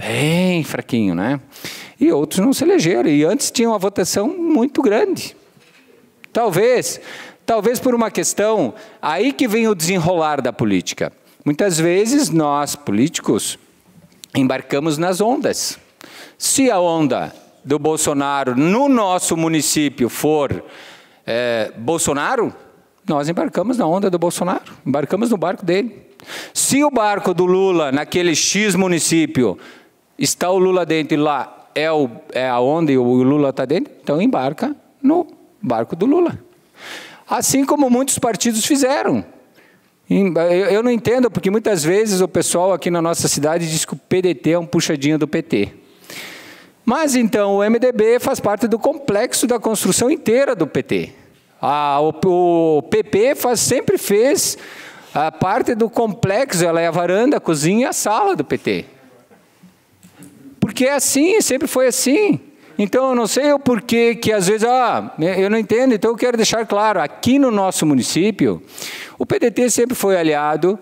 bem fraquinho, né? E outros não se elegeram, e antes tinha uma votação muito grande. Talvez por uma questão, aí que vem o desenrolar da política. Muitas vezes nós, políticos, embarcamos nas ondas. Se a onda do Bolsonaro no nosso município for Bolsonaro, nós embarcamos na onda do Bolsonaro, embarcamos no barco dele. Se o barco do Lula, naquele X município, está o Lula dentro e lá é aonde o Lula está dentro, então embarca no barco do Lula. Assim como muitos partidos fizeram. Eu não entendo, porque muitas vezes o pessoal aqui na nossa cidade diz que o PDT é um puxadinho do PT. Mas então o MDB faz parte do complexo da construção inteira do PT. O PP sempre fez a parte do complexo, ela é a varanda, a cozinha e a sala do PT. Porque é assim, sempre foi assim. Então, eu não sei o porquê que às vezes, eu não entendo, então eu quero deixar claro, aqui no nosso município, o PDT sempre foi aliado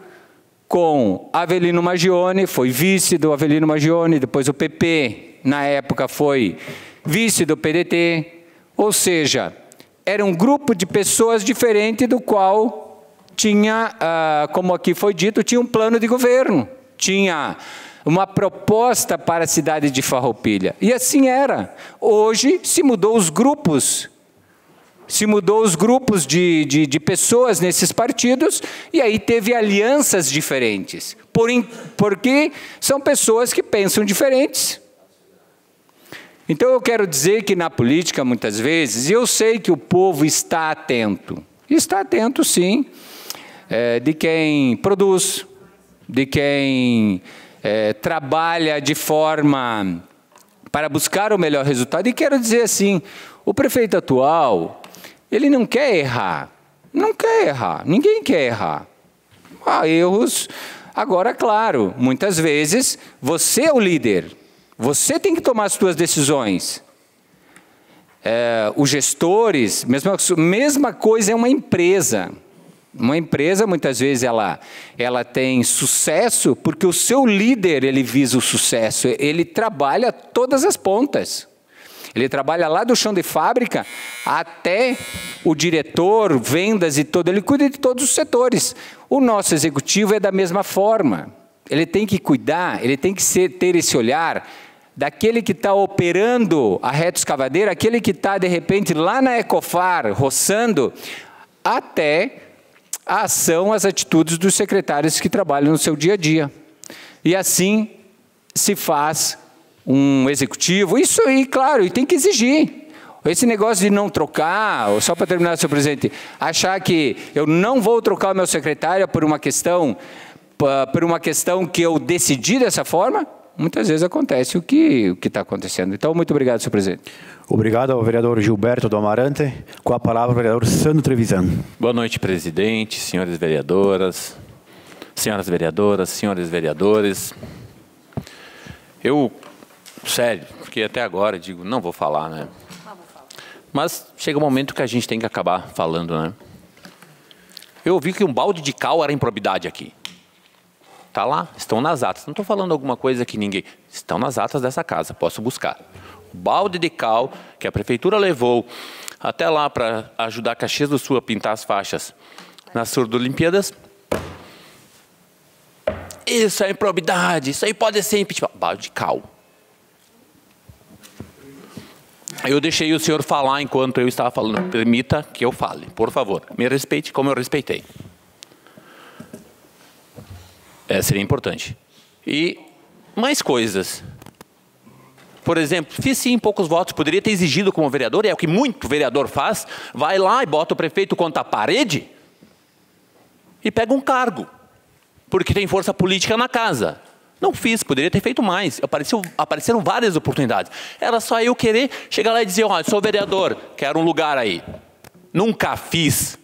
com Avelino Maggioni, foi vice do Avelino Maggioni, depois o PP, na época, foi vice do PDT, ou seja, era um grupo de pessoas diferente do qual tinha, como aqui foi dito, tinha um plano de governo, tinha uma proposta para a cidade de Farroupilha. E assim era. Hoje se mudou os grupos. Se mudou os grupos de pessoas nesses partidos, e aí teve alianças diferentes. Porque são pessoas que pensam diferentes. Então eu quero dizer que na política, muitas vezes, eu sei que o povo está atento. Está atento, sim, de quem produz, de quem trabalha de forma para buscar o melhor resultado. E quero dizer assim, o prefeito atual, ele não quer errar. Não quer errar. Ninguém quer errar. Há erros. Agora, claro, muitas vezes, você é o líder. Você tem que tomar as suas decisões. os gestores, mesma coisa é uma empresa. Uma empresa, muitas vezes, ela tem sucesso porque o seu líder, ele visa o sucesso. Ele trabalha todas as pontas. Ele trabalha lá do chão de fábrica até o diretor, vendas e todo. Ele cuida de todos os setores. O nosso executivo é da mesma forma. Ele tem que cuidar, ele tem que ter esse olhar daquele que está operando a retroescavadeira, aquele que está, de repente, lá na Ecofar, roçando, até a ação, as atitudes dos secretários que trabalham no seu dia a dia. E assim se faz um executivo. Isso aí, claro, e tem que exigir. Esse negócio de não trocar, só para terminar, senhor presidente, achar que eu não vou trocar o meu secretário por uma questão que eu decidi dessa forma, muitas vezes acontece o que está acontecendo. Então, muito obrigado, senhor presidente. Obrigado ao vereador Gilberto do Amarante. Com a palavra, o vereador Sandro Trevisan. Boa noite, presidente, senhores vereadores, senhores vereadores. Sério, porque até agora digo, não vou falar, né? Mas chega um momento que a gente tem que acabar falando, né? Eu ouvi que um balde de cal era improbidade aqui. Está lá, estão nas atas. Não estou falando alguma coisa que ninguém... Estão nas atas dessa casa, posso buscar. O balde de cal que a prefeitura levou até lá para ajudar Caxias do Sul a pintar as faixas nas Surdo-Olimpíadas. Isso é improbidade, isso aí pode ser impeachment. Balde de cal. Eu deixei o senhor falar enquanto eu estava falando. Permita que eu fale, por favor. Me respeite como eu respeitei. Seria importante. E mais coisas. Por exemplo, fiz sim poucos votos, poderia ter exigido como vereador, é o que muito vereador faz, vai lá e bota o prefeito contra a parede e pega um cargo, porque tem força política na casa. Não fiz, poderia ter feito mais. Apareceram várias oportunidades. Era só eu querer chegar lá e dizer, olha, sou vereador, quero um lugar aí. Nunca fiz.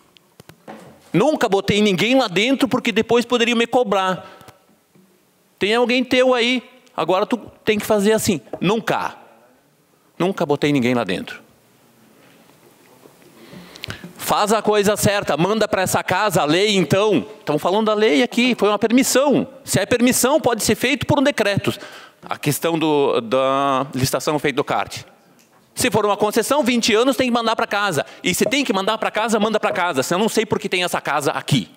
Nunca botei ninguém lá dentro, porque depois poderiam me cobrar. Tem alguém teu aí, agora tu tem que fazer assim. Nunca. Nunca botei ninguém lá dentro. Faz a coisa certa, manda para essa casa a lei, então. Estamos falando da lei aqui, foi uma permissão. Se é permissão, pode ser feito por um decreto. A questão da licitação feita do CART. Se for uma concessão, 20 anos tem que mandar para casa. E se tem que mandar para casa, manda para casa. Senão eu não sei por que tem essa casa aqui.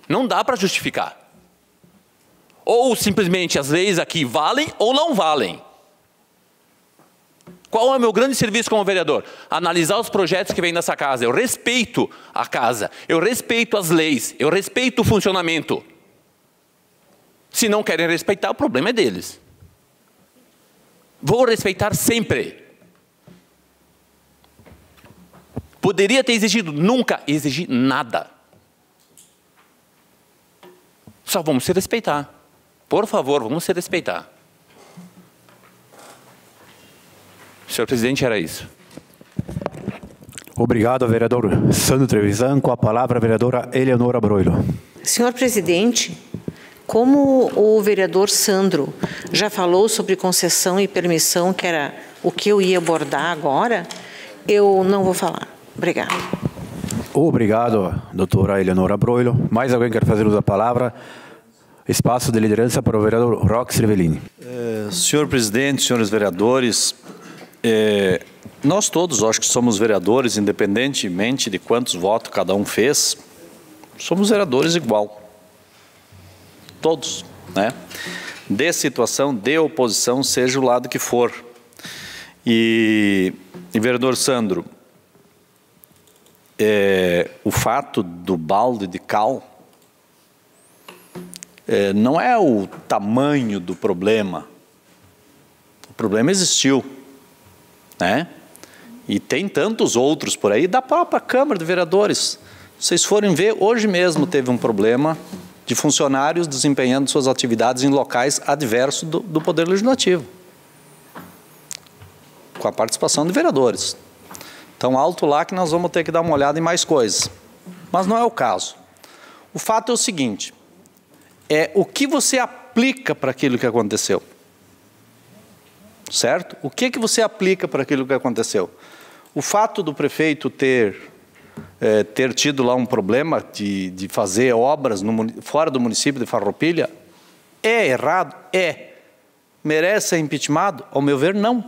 Não dá para justificar. Ou simplesmente as leis aqui valem ou não valem. Qual é o meu grande serviço como vereador? Analisar os projetos que vêm dessa casa. Eu respeito a casa, eu respeito as leis, eu respeito o funcionamento. Se não querem respeitar, o problema é deles. Vou respeitar sempre. Poderia ter exigido, nunca exigi nada. Só vamos se respeitar. Por favor, vamos se respeitar. Senhor presidente, era isso. Obrigado, vereador Sandro Trevisan. Com a palavra, a vereadora Eleonora Broilo. Senhor presidente, como o vereador Sandro já falou sobre concessão e permissão, que era o que eu ia abordar agora, eu não vou falar. Obrigado. Obrigado, doutora Eleonora Broilo. Mais alguém quer fazer uso da palavra? Espaço de liderança para o vereador Roque Cervellini. Senhor presidente, senhores vereadores, nós todos, acho que somos vereadores, independentemente de quantos votos cada um fez, somos vereadores igual. Todos, né? De situação, de oposição, seja o lado que for. E vereador Sandro, o fato do balde de cal não é o tamanho do problema. O problema existiu, né? E tem tantos outros por aí, da própria Câmara de Vereadores. Se vocês forem ver, hoje mesmo teve um problema de funcionários desempenhando suas atividades em locais adversos do Poder Legislativo, com a participação de vereadores. Então, alto lá que nós vamos ter que dar uma olhada em mais coisas. Mas não é o caso. O fato é o seguinte, o que você aplica para aquilo que aconteceu. certo? O que você aplica para aquilo que aconteceu? O fato do prefeito ter tido lá um problema de fazer obras fora do município de Farroupilha é errado? É. Merece ser impeachmentado? Ao meu ver, não.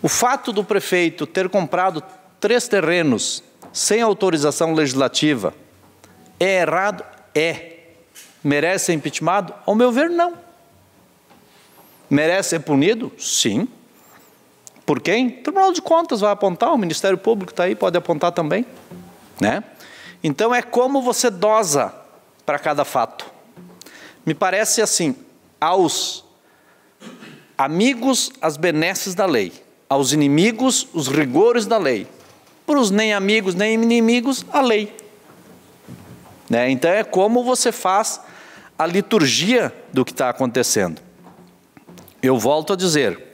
O fato do prefeito ter comprado 3 terrenos sem autorização legislativa é errado? É. Merece ser impeachmentado? Ao meu ver, não. Merece ser punido? Sim. Por quem? O Tribunal de Contas vai apontar, o Ministério Público está aí, pode apontar também, né? Então é como você dosa para cada fato. Me parece assim, aos amigos as benesses da lei, aos inimigos os rigores da lei, para os nem amigos nem inimigos a lei, né? Então é como você faz a liturgia do que está acontecendo. Eu volto a dizer,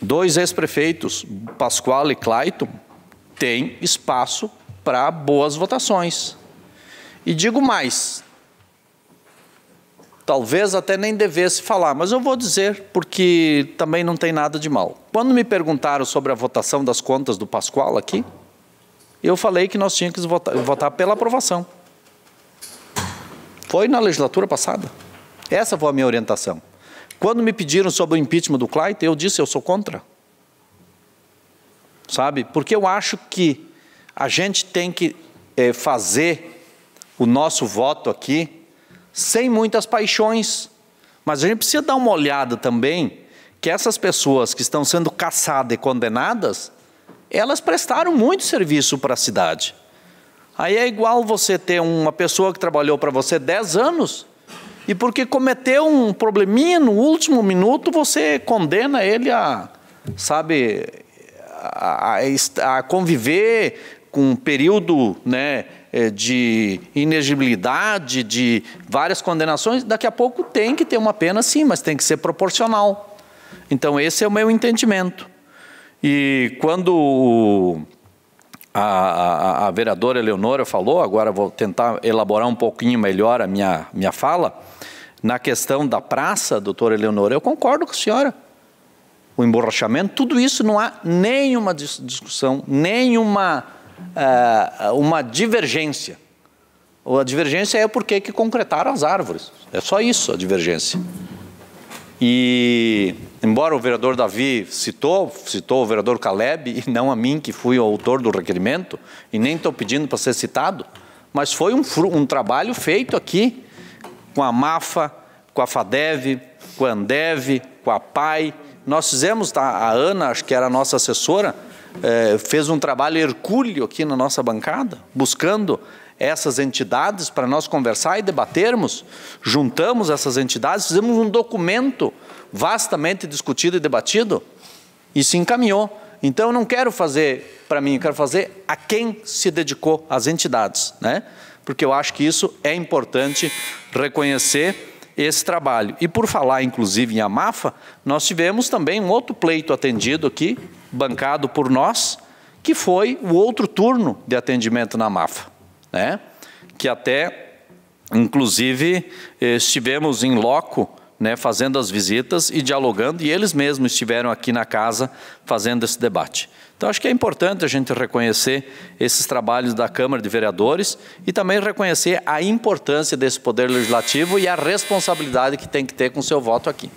2 ex-prefeitos, Pascoal e Clayton, têm espaço para boas votações. E digo mais, talvez até nem devesse falar, mas eu vou dizer, porque também não tem nada de mal. Quando me perguntaram sobre a votação das contas do Pascoal aqui, eu falei que nós tínhamos que votar pela aprovação. Foi na legislatura passada. Essa foi a minha orientação. Quando me pediram sobre o impeachment do Clayton, eu disse, eu sou contra. Sabe? Porque eu acho que a gente tem que fazer o nosso voto aqui sem muitas paixões. Mas a gente precisa dar uma olhada também que essas pessoas que estão sendo caçadas e condenadas, elas prestaram muito serviço para a cidade. Aí é igual você ter uma pessoa que trabalhou para você 10 anos e porque cometeu um probleminha no último minuto, você condena ele a conviver com um período, né, de inexigibilidade, de várias condenações. Daqui a pouco tem que ter uma pena sim, mas tem que ser proporcional. Então esse é o meu entendimento. E quando a vereadora Eleonora falou, agora vou tentar elaborar um pouquinho melhor a minha fala, na questão da praça, doutora Eleonora, eu concordo com a senhora. O emborrachamento, tudo isso não há nenhuma discussão, nenhuma uma divergência. A divergência é porque que concretaram as árvores. É só isso a divergência. E, embora o vereador Davi citou o vereador Caleb, e não a mim, que fui o autor do requerimento, e nem estou pedindo para ser citado, mas foi um trabalho feito aqui, com a MAFA, com a FADEV, com a Andev, com a PAI. Nós fizemos, a Ana, acho que era a nossa assessora, fez um trabalho hercúleo aqui na nossa bancada, buscando essas entidades para nós conversar e debatermos, juntamos essas entidades, fizemos um documento vastamente discutido e debatido e se encaminhou. Então eu não quero fazer para mim, eu quero fazer a quem se dedicou, às entidades, né? Porque eu acho que isso é importante reconhecer esse trabalho. E por falar inclusive em AMAFA, nós tivemos também um outro pleito atendido aqui, bancado por nós, que foi o outro turno de atendimento na AMAFA, né? Que até, inclusive, estivemos em loco, né, fazendo as visitas e dialogando, e eles mesmos estiveram aqui na casa fazendo esse debate. Então, acho que é importante a gente reconhecer esses trabalhos da Câmara de Vereadores e também reconhecer a importância desse Poder Legislativo e a responsabilidade que tem que ter com o seu voto aqui.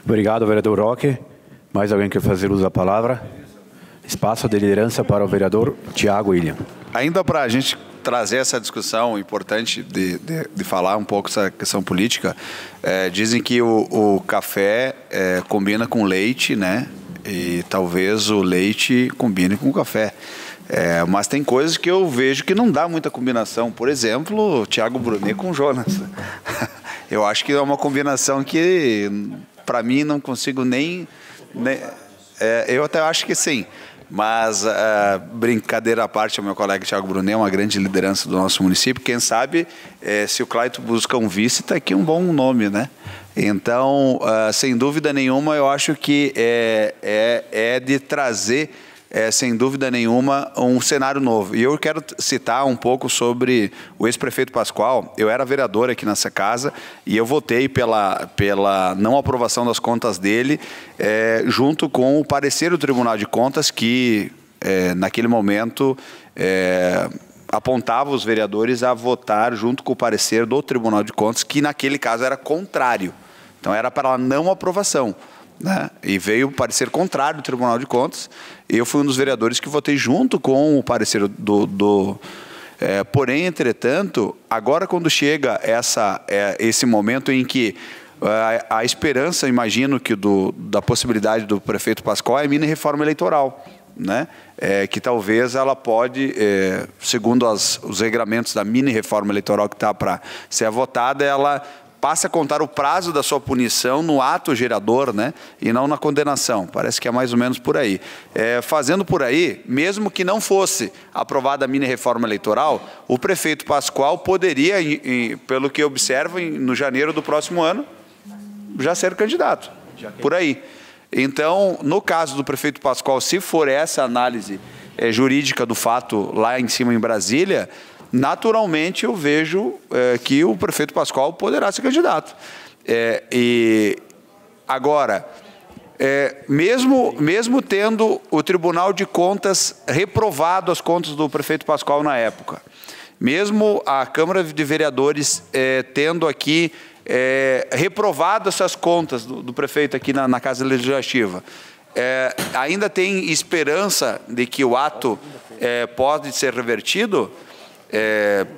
Obrigado, vereador Roque. Mais alguém quer fazer uso da palavra? Espaço de liderança para o vereador Tiago William. Ainda para a gente trazer essa discussão importante de falar um pouco essa questão política, dizem que o café combina com leite, né? E talvez o leite combine com o café. Mas tem coisas que eu vejo que não dá muita combinação. Por exemplo, o Thiago Brunet com o Jonas. Eu acho que é uma combinação que, para mim, não consigo nem eu até acho que sim. Mas, brincadeira à parte, o meu colega Thiago Brunet é uma grande liderança do nosso município. Quem sabe, se o Clayton busca um vice, está aqui um bom nome, né? Então, sem dúvida nenhuma, eu acho que é de trazer sem dúvida nenhuma, um cenário novo. E eu quero citar um pouco sobre o ex-prefeito Pascoal. Eu era vereador aqui nessa casa e eu votei pela não aprovação das contas dele, junto com o parecer do Tribunal de Contas, que naquele momento apontava os vereadores a votar junto com o parecer do Tribunal de Contas, que naquele caso era contrário. Então era para a não aprovação, né? E veio o parecer contrário do Tribunal de Contas. Eu fui um dos vereadores que votei junto com o parecer porém, entretanto, agora quando chega esse momento em que a esperança, imagino que da possibilidade do prefeito Pascoal é a mini reforma eleitoral, né? Que talvez ela pode, segundo os regramentos da mini reforma eleitoral que está para ser votada, ela passa a contar o prazo da sua punição no ato gerador, né, e não na condenação. Parece que é mais ou menos por aí. Fazendo por aí, mesmo que não fosse aprovada a mini-reforma eleitoral, o prefeito Pascoal poderia, pelo que observo, no janeiro do próximo ano, já ser candidato. Por aí. Então, no caso do prefeito Pascoal, se for essa análise jurídica do fato lá em cima em Brasília, naturalmente eu vejo que o prefeito Pascoal poderá ser candidato. E agora, mesmo tendo o Tribunal de Contas reprovado as contas do prefeito Pascoal na época, mesmo a Câmara de Vereadores tendo aqui reprovado essas contas do prefeito aqui na Casa Legislativa, ainda tem esperança de que o ato pode ser revertido,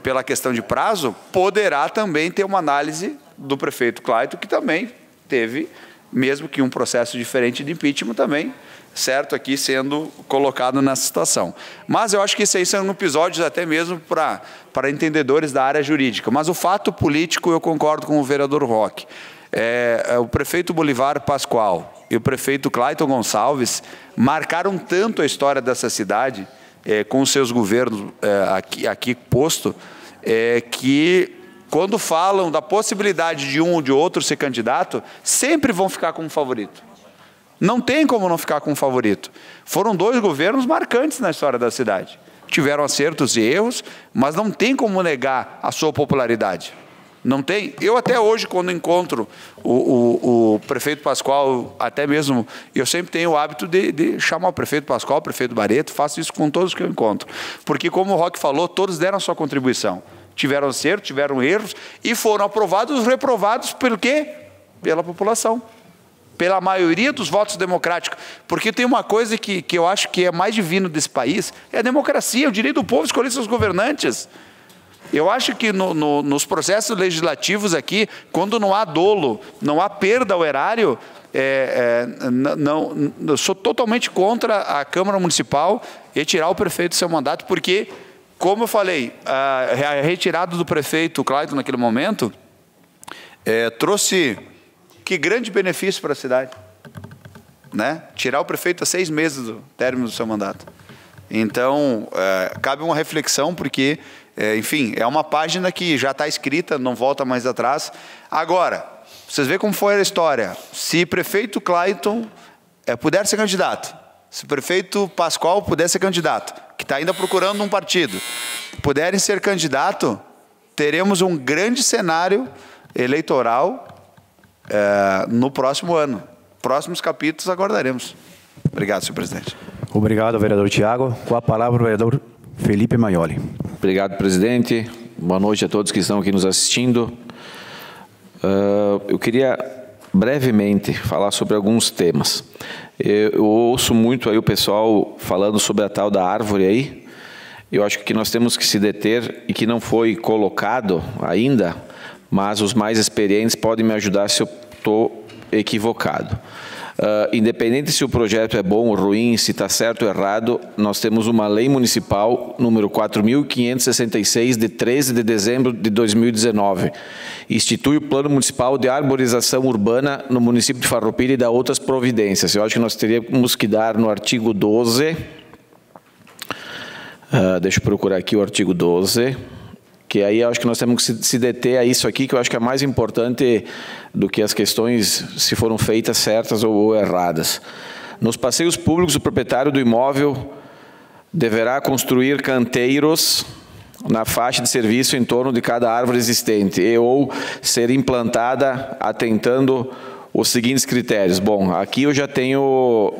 pela questão de prazo, poderá também ter uma análise do prefeito Clayton, que também teve, mesmo que um processo diferente de impeachment também, certo, aqui sendo colocado nessa situação. Mas eu acho que isso aí são episódios até mesmo para entendedores da área jurídica. Mas o fato político, eu concordo com o vereador Roque. O prefeito Bolivar Pascoal e o prefeito Clayton Gonçalves marcaram tanto a história dessa cidade, com os seus governos aqui posto, que quando falam da possibilidade de um ou de outro ser candidato, sempre vão ficar como favorito. Não tem como não ficar como favorito. Foram 2 governos marcantes na história da cidade. Tiveram acertos e erros, mas não tem como negar a sua popularidade. Não tem. Eu até hoje, quando encontro o prefeito Pascoal, até mesmo, eu sempre tenho o hábito de chamar o prefeito Pascoal, o prefeito Barreto, faço isso com todos que eu encontro. Porque, como o Roque falou, todos deram a sua contribuição. Tiveram acertos, tiveram erros e foram aprovados, reprovados pelo quê? Pela população. Pela maioria dos votos democráticos. Porque tem uma coisa que eu acho que é mais divino desse país, é a democracia, o direito do povo escolher seus governantes. Eu acho que nos processos legislativos aqui, quando não há dolo, não há perda ao erário, eu sou totalmente contra a Câmara Municipal retirar o prefeito do seu mandato, porque, como eu falei, a retirada do prefeito Clayton naquele momento trouxe que grande benefício para a cidade, né? Tirar o prefeito a 6 meses do término do seu mandato. Então, cabe uma reflexão, porque enfim, é uma página que já está escrita, não volta mais atrás. Agora, vocês veem como foi a história. Se prefeito Clayton puder ser candidato, se prefeito Pascoal puder ser candidato, que está ainda procurando um partido, puderem ser candidato, teremos um grande cenário eleitoral no próximo ano. Próximos capítulos aguardaremos. Obrigado, senhor presidente. Obrigado, vereador Tiago. Com a palavra, o vereador Felipe Maioli. Obrigado, presidente. Boa noite a todos que estão aqui nos assistindo. Eu queria brevemente falar sobre alguns temas. Eu ouço muito aí o pessoal falando sobre a tal da árvore aí. Eu acho que nós temos que se deter, e que não foi colocado ainda, mas os mais experientes podem me ajudar se eu estou equivocado. Independente se o projeto é bom ou ruim, se está certo ou errado, nós temos uma lei municipal número 4.566, de 13 de dezembro de 2019. Institui o Plano Municipal de Arborização Urbana no município de Farroupilha e dá outras providências. Eu acho que nós teríamos que dar no artigo 12, deixa eu procurar aqui o artigo 12, que aí eu acho que nós temos que se deter a isso aqui, que eu acho que é mais importante do que as questões se foram feitas certas ou erradas. Nos passeios públicos, o proprietário do imóvel deverá construir canteiros na faixa de serviço em torno de cada árvore existente e ou ser implantada atentando os seguintes critérios. Bom, aqui eu já tenho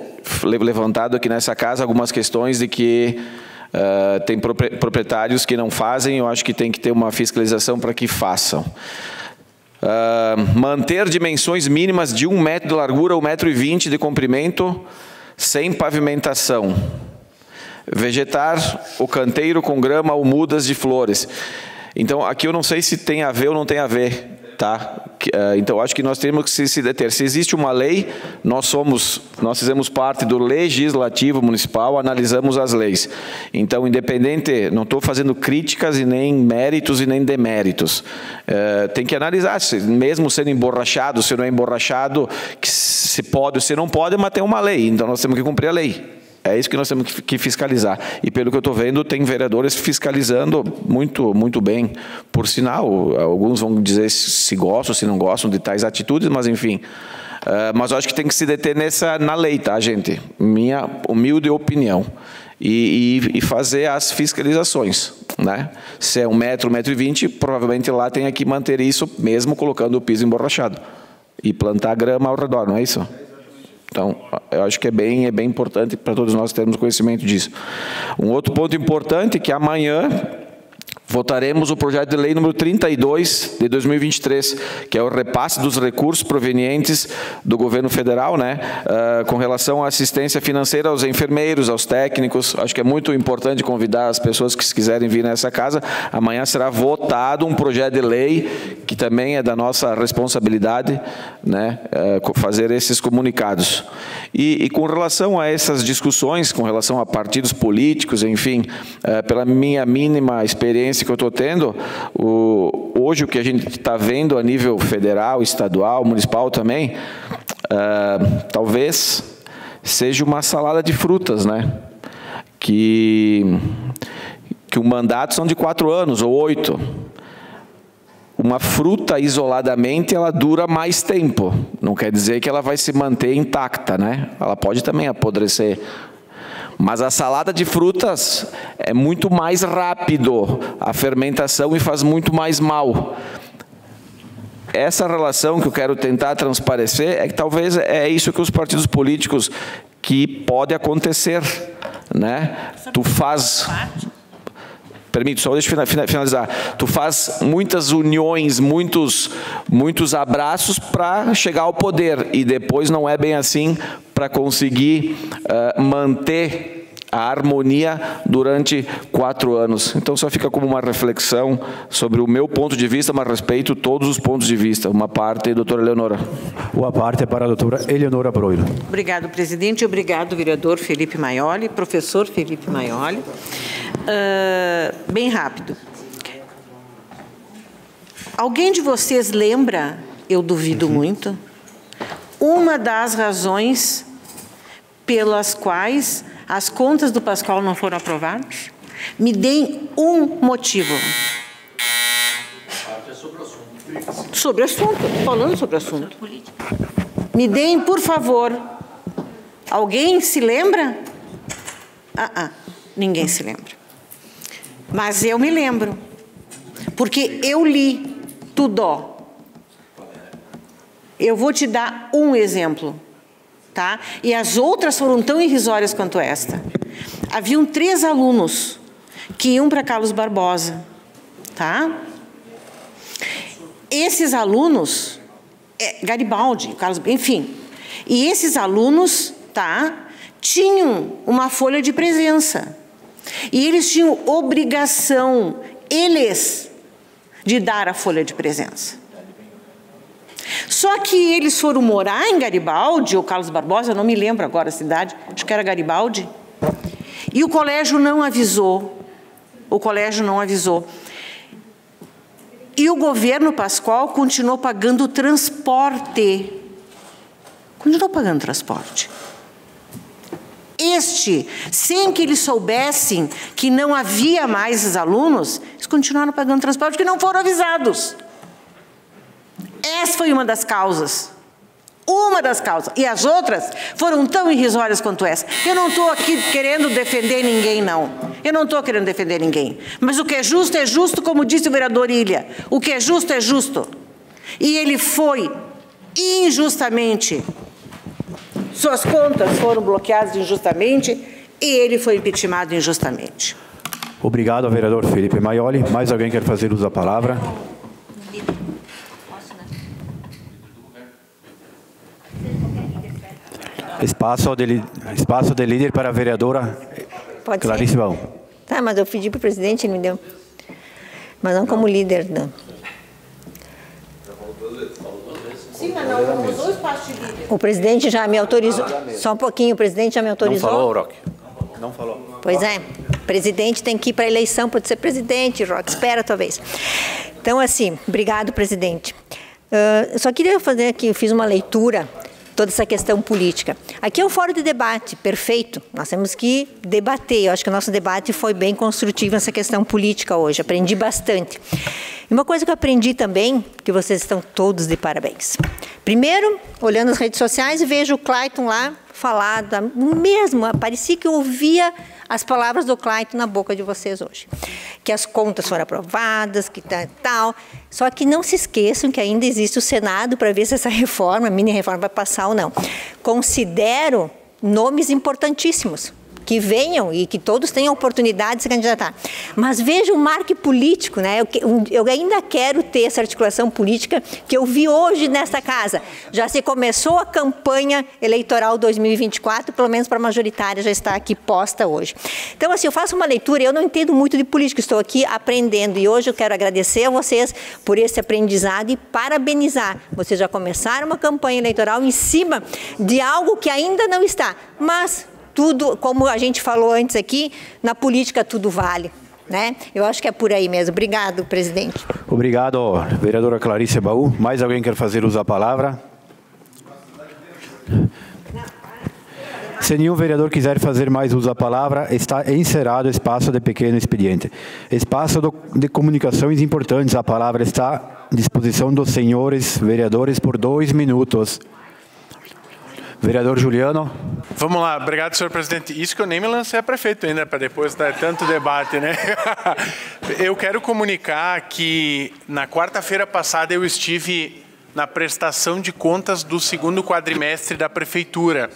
levantado aqui nessa casa algumas questões de que tem proprietários que não fazem, eu acho que tem que ter uma fiscalização para que façam. Manter dimensões mínimas de 1 metro de largura ou 1,20 m de comprimento sem pavimentação. Vegetar o canteiro com grama ou mudas de flores. Então, aqui eu não sei se tem a ver ou não tem a ver, tá? Então, acho que nós temos que se deter. Se existe uma lei, nós fizemos parte do Legislativo Municipal, analisamos as leis. Então, independente, não estou fazendo críticas e nem méritos e nem deméritos. Tem que analisar, mesmo sendo emborrachado, se não é emborrachado, se pode ou se não pode, mas tem uma lei. Então, nós temos que cumprir a lei. É isso que nós temos que fiscalizar. E pelo que eu estou vendo, tem vereadores fiscalizando muito bem. Por sinal, alguns vão dizer se gostam, se não gostam de tais atitudes, mas enfim. Mas eu acho que tem que se deter na lei, tá, gente? Minha humilde opinião. E fazer as fiscalizações, né? Se é 1 metro, 1,20 m, provavelmente lá tem que manter isso, mesmo colocando o piso emborrachado. E plantar grama ao redor, não é isso? Então, eu acho que é bem importante para todos nós termos conhecimento disso. Um outro ponto importante é que amanhã votaremos o projeto de lei número 32 de 2023, que é o repasse dos recursos provenientes do governo federal, né, com relação à assistência financeira aos enfermeiros, aos técnicos. Acho que é muito importante convidar as pessoas que quiserem vir nessa casa. Amanhã será votado um projeto de lei, que também é da nossa responsabilidade, né, fazer esses comunicados. E com relação a essas discussões, com relação a partidos políticos, enfim, pela minha mínima experiência que eu estou tendo, hoje o que a gente está vendo a nível federal, estadual, municipal também, talvez seja uma salada de frutas, né? Que o mandato são de 4 anos ou 8. Uma fruta isoladamente ela dura mais tempo. Não quer dizer que ela vai se manter intacta, né? Ela pode também apodrecer. Mas a salada de frutas é muito mais rápido a fermentação e faz muito mais mal. Essa relação que eu quero tentar transparecer é que talvez é isso que os partidos políticos que pode acontecer, né? Tu faz... Permite, só deixa eu finalizar. Tu faz muitas uniões, muitos abraços para chegar ao poder e depois não é bem assim para conseguir manter a harmonia durante 4 anos. Então, só fica como uma reflexão sobre o meu ponto de vista, mas respeito todos os pontos de vista. Uma parte, doutora Eleonora. Uma parte para a doutora Eleonora Broilo. Obrigado, presidente. Obrigado, vereador Felipe Maioli, professor Felipe Maioli. Bem rápido. Alguém de vocês lembra, eu duvido muito, uma das razões pelas quais as contas do Pascoal não foram aprovadas? Me deem um motivo. Sobre o assunto, falando sobre o assunto. Me deem, por favor. Alguém se lembra? Ninguém se lembra. Mas eu me lembro, porque eu li tudo. Eu vou te dar um exemplo, tá? E as outras foram tão irrisórias quanto esta. Haviam 3 alunos que iam para Carlos Barbosa, tá? Esses alunos, Garibaldi, Carlos, enfim, e esses alunos, tá, tinham uma folha de presença. E eles tinham obrigação, de dar a folha de presença. Só que eles foram morar em Garibaldi, ou Carlos Barbosa, não me lembro agora a cidade, acho que era Garibaldi, e o colégio não avisou. E o governo Pascoal continuou pagando transporte. Sem que eles soubessem que não havia mais os alunos, eles continuaram pagando transporte porque não foram avisados. Essa foi uma das causas. Uma das causas. E as outras foram tão irrisórias quanto essa. Eu não estou aqui querendo defender ninguém, não. Eu não estou querendo defender ninguém. Mas o que é justo, como disse o vereador Ilha. O que é justo é justo. E ele foi injustamente. Suas contas foram bloqueadas injustamente e ele foi impeachmentado injustamente. Obrigado, vereador Felipe Maioli. Mais alguém quer fazer uso da palavra? Espaço de líder para a vereadora Clarice Baú. Tá, mas eu pedi para o presidente, ele me deu. Mas não como líder, não. Sim, mas não usou o espaço de líder. O presidente já me autorizou. Só um pouquinho, o presidente já me autorizou. Não falou, Roque? Não falou. Pois é. O presidente tem que ir para a eleição para ser presidente, Roque. Espera, talvez. Então, assim, obrigado, presidente. Só queria fazer aqui, eu fiz uma leitura, toda essa questão política. Aqui é um fórum de debate, perfeito. Nós temos que debater. Eu acho que o nosso debate foi bem construtivo nessa questão política hoje. Aprendi bastante. E uma coisa que eu aprendi também, que vocês estão todos de parabéns. Primeiro, olhando as redes sociais e vejo o Clayton lá falar mesmo, parecia que eu ouvia as palavras do Clayton na boca de vocês hoje. Que as contas foram aprovadas, que tal. Só que não se esqueçam que ainda existe o Senado para ver se essa reforma, a mini-reforma, vai passar ou não. Considero nomes importantíssimos que venham e que todos tenham oportunidade de se candidatar. Mas veja o marco político, né? Eu ainda quero ter essa articulação política que eu vi hoje nesta casa. Já se começou a campanha eleitoral 2024, pelo menos para a majoritária já está aqui posta hoje. Então, assim, eu faço uma leitura, eu não entendo muito de política, estou aqui aprendendo e hoje eu quero agradecer a vocês por esse aprendizado e parabenizar. Vocês já começaram uma campanha eleitoral em cima de algo que ainda não está, mas tudo, como a gente falou antes aqui, na política tudo vale, né? Eu acho que é por aí mesmo. Obrigado, presidente. Obrigado, vereadora Clarice Baú. Mais alguém quer fazer uso da palavra? Se nenhum vereador quiser fazer mais uso da palavra, está encerrado o espaço de pequeno expediente. Espaço de comunicações importantes. A palavra está à disposição dos senhores vereadores por 2 minutos. Vereador Juliano. Vamos lá, obrigado, senhor presidente. Isso que eu nem me lancei a prefeito ainda, para depois dar tanto debate, né? Eu quero comunicar que na quarta-feira passada eu estive na prestação de contas do 2º quadrimestre da prefeitura.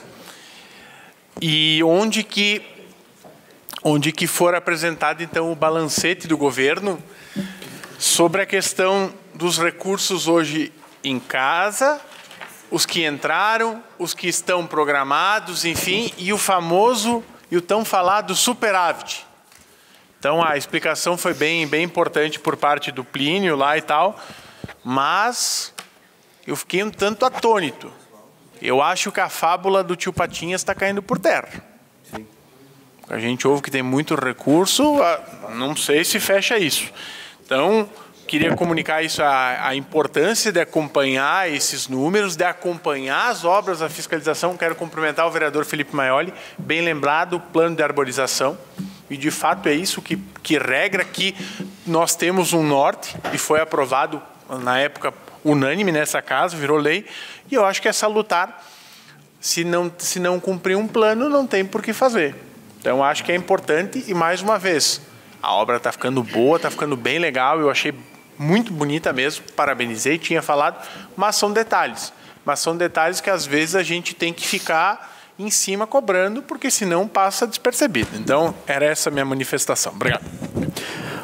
E onde que for apresentado, então, o balancete do governo sobre a questão dos recursos hoje em casa, os que entraram, os que estão programados, enfim, e o famoso e o tão falado superávit. Então, a explicação foi bem importante por parte do Plínio lá e tal, mas eu fiquei um tanto atônito. Eu acho que a fábula do tio Patinhas está caindo por terra. Sim. A gente ouve que tem muito recurso, não sei se fecha isso. Então, queria comunicar isso, a importância de acompanhar esses números, de acompanhar as obras da fiscalização. Quero cumprimentar o vereador Felipe Maioli, bem lembrado, o plano de arborização. E, de fato, é isso que regra que nós temos um norte, e foi aprovado, na época, unânime nessa casa, virou lei. E eu acho que é salutar. Se não cumprir um plano, não tem por que fazer. Então, eu acho que é importante e, mais uma vez, a obra está ficando boa, está ficando bem legal, eu achei muito bonita mesmo, parabenizei, tinha falado, mas são detalhes. Mas são detalhes que às vezes a gente tem que ficar em cima cobrando, porque senão passa despercebido. Então, era essa a minha manifestação. Obrigado.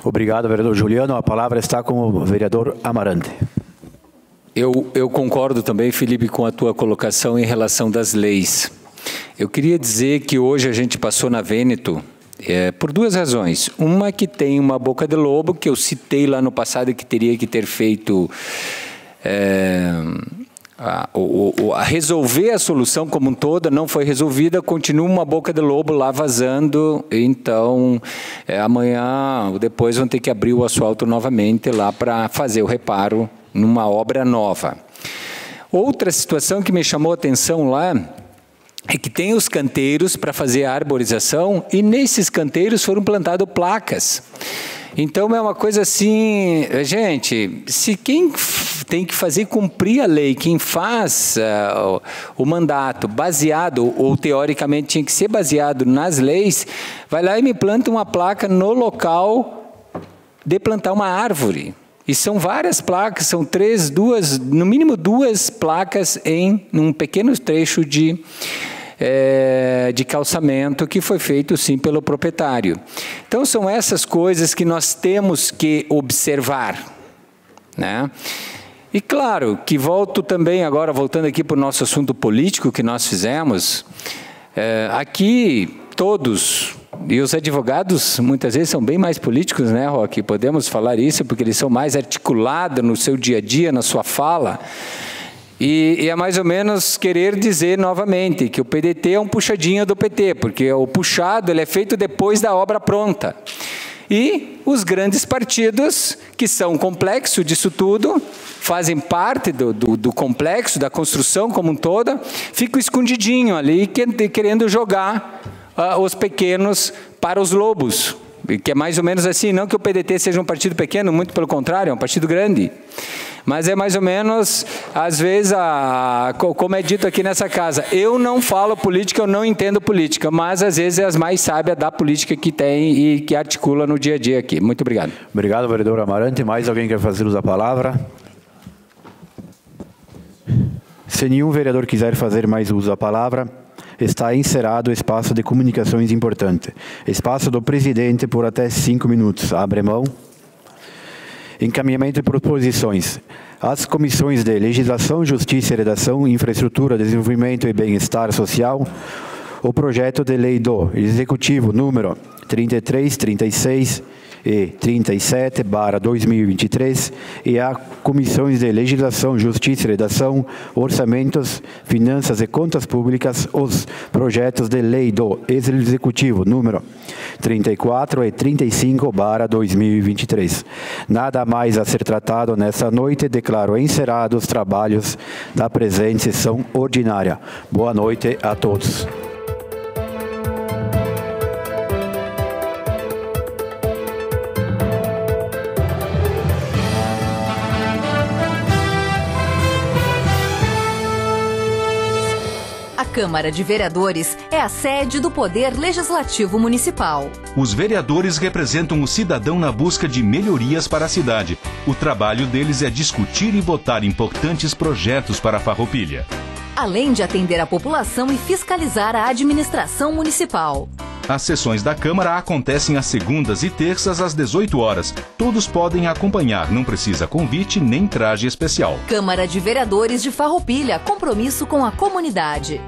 Obrigado, vereador Juliano. A palavra está com o vereador Amarante. Eu concordo também, Felipe, com a tua colocação em relação das leis. Eu queria dizer que hoje a gente passou na Vêneto por 2 razões. Uma que tem uma boca de lobo, que eu citei lá no passado, que teria que ter feito a resolver a solução como um todo, não foi resolvida, continua uma boca de lobo lá vazando, então amanhã ou depois vão ter que abrir o asfalto novamente lá para fazer o reparo numa obra nova. Outra situação que me chamou a atenção lá é que tem os canteiros para fazer a arborização e nesses canteiros foram plantadas placas. Então é uma coisa assim, gente, se quem tem que fazer cumprir a lei. Quem faz o mandato baseado, ou teoricamente tinha que ser baseado nas leis, vai lá e me planta uma placa no local de plantar uma árvore. E são várias placas, são no mínimo duas placas em um pequeno trecho de calçamento que foi feito sim pelo proprietário. Então são essas coisas que nós temos que observar, né? E claro que voltando aqui para o nosso assunto político que nós fizemos, aqui todos, e os advogados muitas vezes são bem mais políticos, né, Roque? Podemos falar isso porque eles são mais articulados no seu dia a dia, na sua fala. E é mais ou menos querer dizer novamente que o PDT é um puxadinho do PT, porque o puxado ele é feito depois da obra pronta. E os grandes partidos, que são o complexo disso tudo, fazem parte do complexo, da construção como um todo, ficam escondidinho ali, querendo jogar os pequenos para os lobos. Que é mais ou menos assim, não que o PDT seja um partido pequeno, muito pelo contrário, é um partido grande. Mas é mais ou menos, às vezes, como é dito aqui nessa casa, eu não falo política, eu não entendo política, mas às vezes é as mais sábias da política que tem e que articula no dia a dia aqui. Muito obrigado. Obrigado, vereador Amarante. Mais alguém quer fazer uso da palavra? Se nenhum vereador quiser fazer mais uso da palavra, está encerrado o espaço de comunicações importante. Espaço do presidente por até 5 minutos. Abre mão. Encaminhamento de proposições. As comissões de Legislação, Justiça e Redação, Infraestrutura, Desenvolvimento e Bem-Estar Social, o projeto de lei do Executivo número 33, 36 e 37/2023 e a comissões de Legislação, Justiça e Redação, Orçamentos, Finanças e Contas Públicas, os projetos de lei do Executivo número 34 e 35/2023. Nada mais a ser tratado nessa noite, declaro encerrados os trabalhos da presente sessão ordinária. Boa noite a todos. A Câmara de Vereadores é a sede do Poder Legislativo Municipal. Os vereadores representam o cidadão na busca de melhorias para a cidade. O trabalho deles é discutir e votar importantes projetos para a Farroupilha. Além de atender a população e fiscalizar a administração municipal. As sessões da Câmara acontecem às segundas e terças às 18 horas. Todos podem acompanhar, não precisa convite nem traje especial. Câmara de Vereadores de Farroupilha, compromisso com a comunidade.